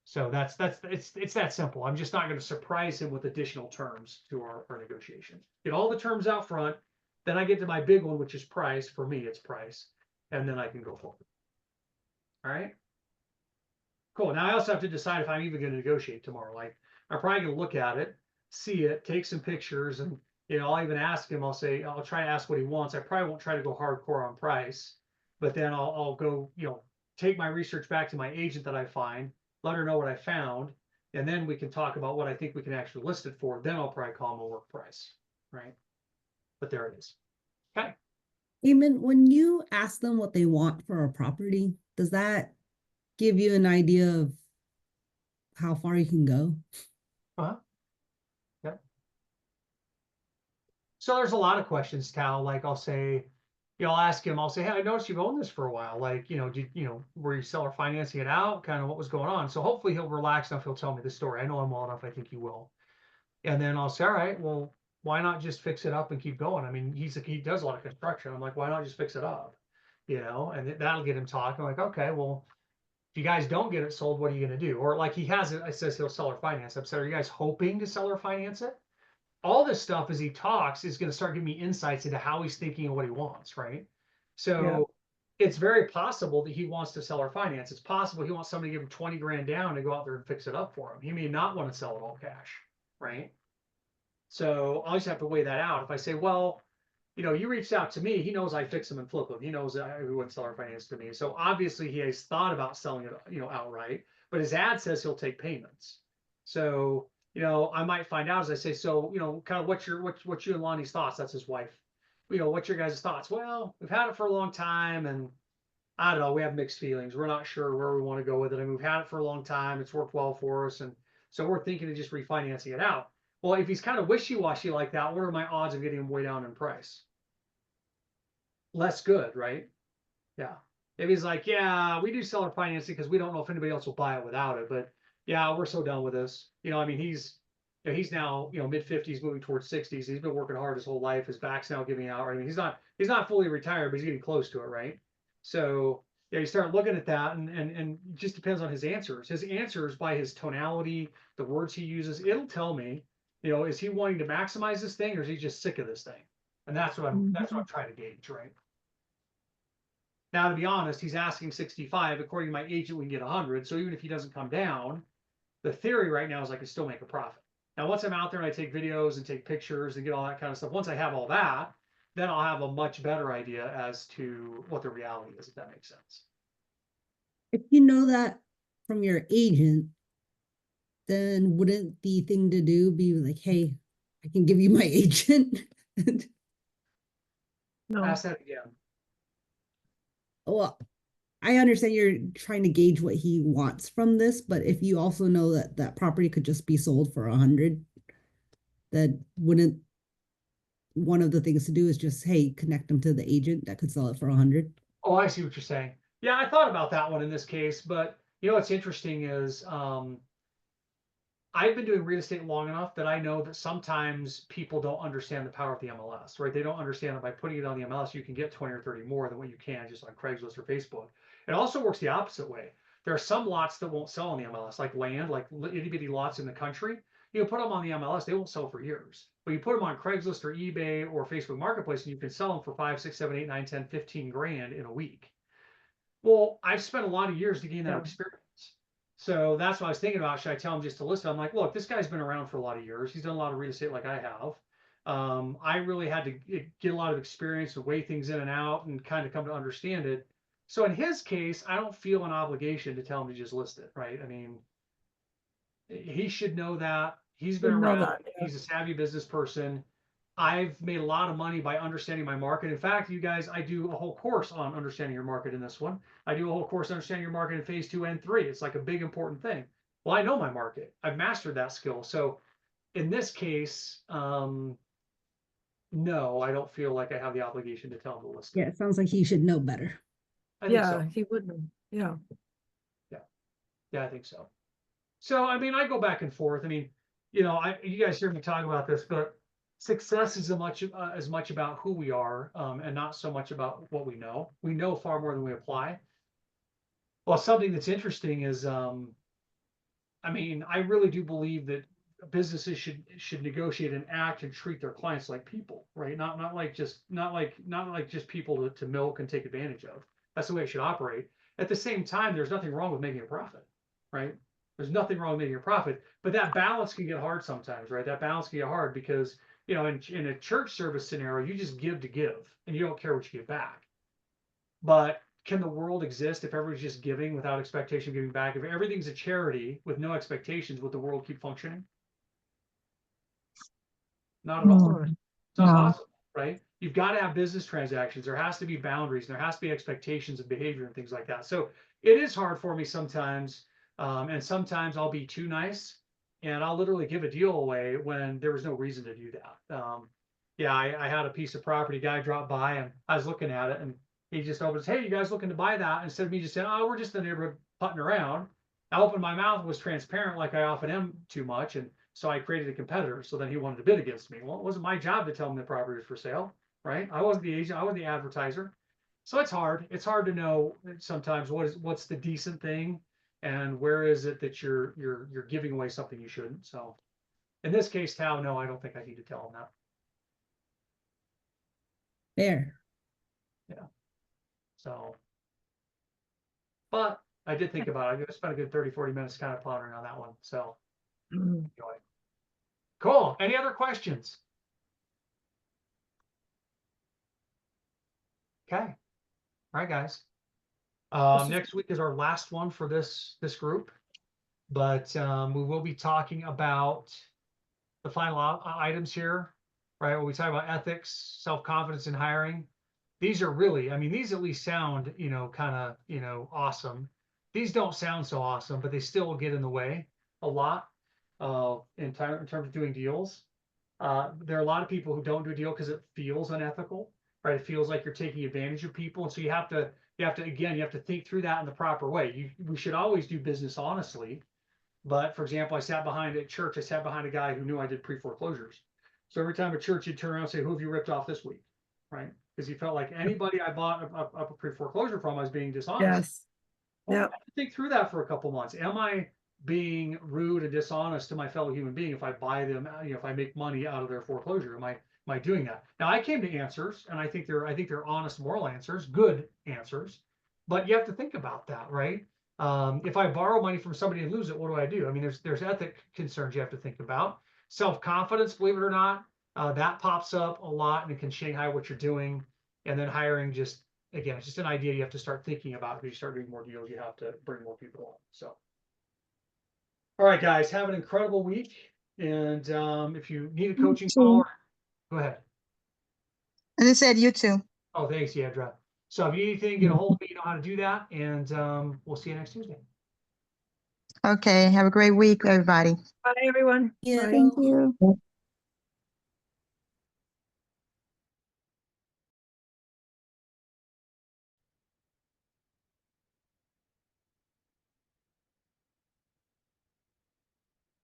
So it's that simple. I'm just not going to surprise him with additional terms to our negotiation. Get all the terms out front, then I get to my big one, which is price. For me, it's price, and then I can go forward. All right. Cool. Now I also have to decide if I'm even going to negotiate tomorrow. Like, I'm probably going to look at it, see it, take some pictures, and you know, I'll even ask him. I'll say, I'll try to ask what he wants. I probably won't try to go hardcore on price, but then I'll go, you know, take my research back to my agent that I find, let her know what I found, and then we can talk about what I think we can actually list it for. Then I'll probably call him a work price, right? But there it is. Okay. Eamon, when you ask them what they want for a property, does that give you an idea of how far you can go? Uh-huh. Yep. So there's a lot of questions, Tal. Like I'll say, you know, I'll ask him, I'll say, hey, I noticed you've owned this for a while. Like, you know, were you seller financing it out? Kind of what was going on. So hopefully he'll relax enough. He'll tell me the story. I know him well enough. I think he will. And then I'll say, all right, well, why not just fix it up and keep going? I mean, he does a lot of construction. I'm like, why not just fix it up? You know, and that'll get him talking. Like, okay, well, if you guys don't get it sold, what are you going to do? Or like he has it, it says he'll seller finance. I'm saying, are you guys hoping to seller finance it? All this stuff as he talks is going to start giving me insights into how he's thinking and what he wants, right? So it's very possible that he wants to seller finance. It's possible he wants somebody to give him 20 grand down to go out there and fix it up for him. He may not want to sell it all cash, right? So I'll just have to weigh that out. If I say, well, you reached out to me, he knows I fix them and flip them. He knows that he wouldn't seller finance to me. So obviously he has thought about selling it, outright, but his ad says he'll take payments. So, I might find out as I say, so, kind of what's you and Lonnie's thoughts? That's his wife. What's your guys' thoughts? Well, we've had it for a long time and I don't know, we have mixed feelings. We're not sure where we want to go with it. I mean, we've had it for a long time. It's worked well for us. And so we're thinking of just refinancing it out. Well, if he's kind of wishy-washy like that, what are my odds of getting him way down in price? Less good, right? Yeah. If he's like, yeah, we do seller financing because we don't know if anybody else will buy it without it, but yeah, we're so done with this. I mean, he's now mid-50s, moving towards 60s. He's been working hard his whole life. His back's now giving out. I mean, he's not fully retired, but he's getting close to it, right? So yeah, you start looking at that, and it just depends on his answers. His answers, by his tonality, the words he uses, it'll tell me, is he wanting to maximize this thing or is he just sick of this thing? And that's what I'm trying to gauge, right? Now, to be honest, he's asking 65. According to my agent, we can get 100. So even if he doesn't come down, the theory right now is I can still make a profit. Now, once I'm out there and I take videos and take pictures and get all that kind of stuff, once I have all that, then I'll have a much better idea as to what the reality is, if that makes sense. If you know that from your agent, then wouldn't the thing to do be like, hey, I can give you my agent? No, Ask that again. Well, I understand you're trying to gauge what he wants from this, but if you also know that that property could just be sold for 100, then wouldn't one of the things to do is just, hey, connect them to the agent that could sell it for 100? Oh, I see what you're saying. Yeah, I thought about that one in this case, but what's interesting is I've been doing real estate long enough that I know that sometimes people don't understand the power of the MLS, right? They don't understand that by putting it on the MLS, you can get 20 or 30 more than what you can just on Craigslist or Facebook. It also works the opposite way. There are some lots that won't sell on the MLS, like land, like itty bitty lots in the country. You put them on the MLS, they won't sell for years. But you put them on Craigslist or eBay or Facebook Marketplace, and you can sell them for 5, 6, 7, 8, 9, 10, 15 grand in a week. Well, I've spent a lot of years to gain that experience. So that's what I was thinking about. Should I tell him just to list it? I'm like, look, this guy's been around for a lot of years. He's done a lot of real estate like I have. I really had to get a lot of experience and weigh things in and out and kind of come to understand it. So in his case, I don't feel an obligation to tell him to just list it, right? I mean, he should know that. He's been around. He's a savvy business person. I've made a lot of money by understanding my market. In fact, you guys, I do a whole course on understanding your market in this one. I do a whole course on understanding your market in phase 2 and 3. It's like a big important thing. Well, I know my market. I've mastered that skill. So in this case, no, I don't feel like I have the obligation to tell him to list it. Yeah, it sounds like he should know better. I think so. he wouldn't. Yeah. Yeah, I think so. So, I mean, I go back and forth. I mean, you guys hear me talk about this, but success is as much about who we are and not so much about what we know. We know far more than we apply. Well, something that's interesting is, I mean, I really do believe that businesses should negotiate and act and treat their clients like people, right? Not like just people to milk and take advantage of. That's the way it should operate. At the same time, there's nothing wrong with making a profit, right? There's nothing wrong with making a profit, but that balance can get hard sometimes, right? That balance can get hard because, in a church service scenario, you just give to give and you don't care what you get back. But can the world exist if everyone's just giving without expectation of giving back? If everything's a charity with no expectations, would the world keep functioning? Not at all. It's not possible, right? You've got to have business transactions. There has to be boundaries. And there has to be expectations of behavior and things like that. So it is hard for me sometimes. And sometimes I'll be too nice and I'll literally give a deal away when there was no reason to do that. Yeah, I had a piece of property, guy dropped by and I was looking at it and he just opens, hey, you guys looking to buy that? Instead of me just saying, oh, we're just in the neighborhood putting around. I opened my mouth, was transparent like I often am too much. And so I created a competitor. So then he wanted to bid against me. Well, it wasn't my job to tell him the property was for sale, right? I wasn't the agent. I wasn't the advertiser. So it's hard. It's hard to know sometimes what's the decent thing and where is it that you're giving away something you shouldn't. So in this case, Tao, no, I don't think I need to tell him that. Fair. Yeah. So, but I did think about it. I spent a good 30, 40 minutes kind of pondering on that one. So anyway. Cool. Any other questions? Okay. All right, guys. Next week is our last one for this group, but we will be talking about the final items here, right? When we talk about ethics, self-confidence in hiring, these are really, I mean, these at least sound, kind of, awesome. These don't sound so awesome, but they still get in the way a lot in terms of doing deals. There are a lot of people who don't do a deal because it feels unethical, right? It feels like you're taking advantage of people. And so you have to think through that in the proper way. We should always do business honestly. But for example, I sat behind a guy who knew I did pre-foreclosures. So every time at church, he'd turn around and say, who have you ripped off this week? Right? Because he felt like anybody I bought a pre-foreclosure from, I was being dishonest. Yes. Well, Yeah. I have to think through that for a couple months. Am I being rude and dishonest to my fellow human being if I buy them, if I make money out of their foreclosure? Am I doing that? Now I came to answers, and I think they're honest, moral answers, good answers, but you have to think about that, right? If I borrow money from somebody and lose it, what do? I mean, there's ethic concerns you have to think about. Self-confidence, believe it or not, that pops up a lot and it can shanghai what you're doing. And then hiring, just again, it's just an idea you have to start thinking about. If you start doing more deals, you have to bring more people on. So, all right, guys, have an incredible week. And if you need a coaching call, go ahead. As I said, you too. Oh, thanks, Yadra. So if you need anything, get a hold of me. You know how to do that. And we'll see you next Tuesday. Okay. Have a great week, everybody. Bye, everyone. Yeah. Bye. Thank you.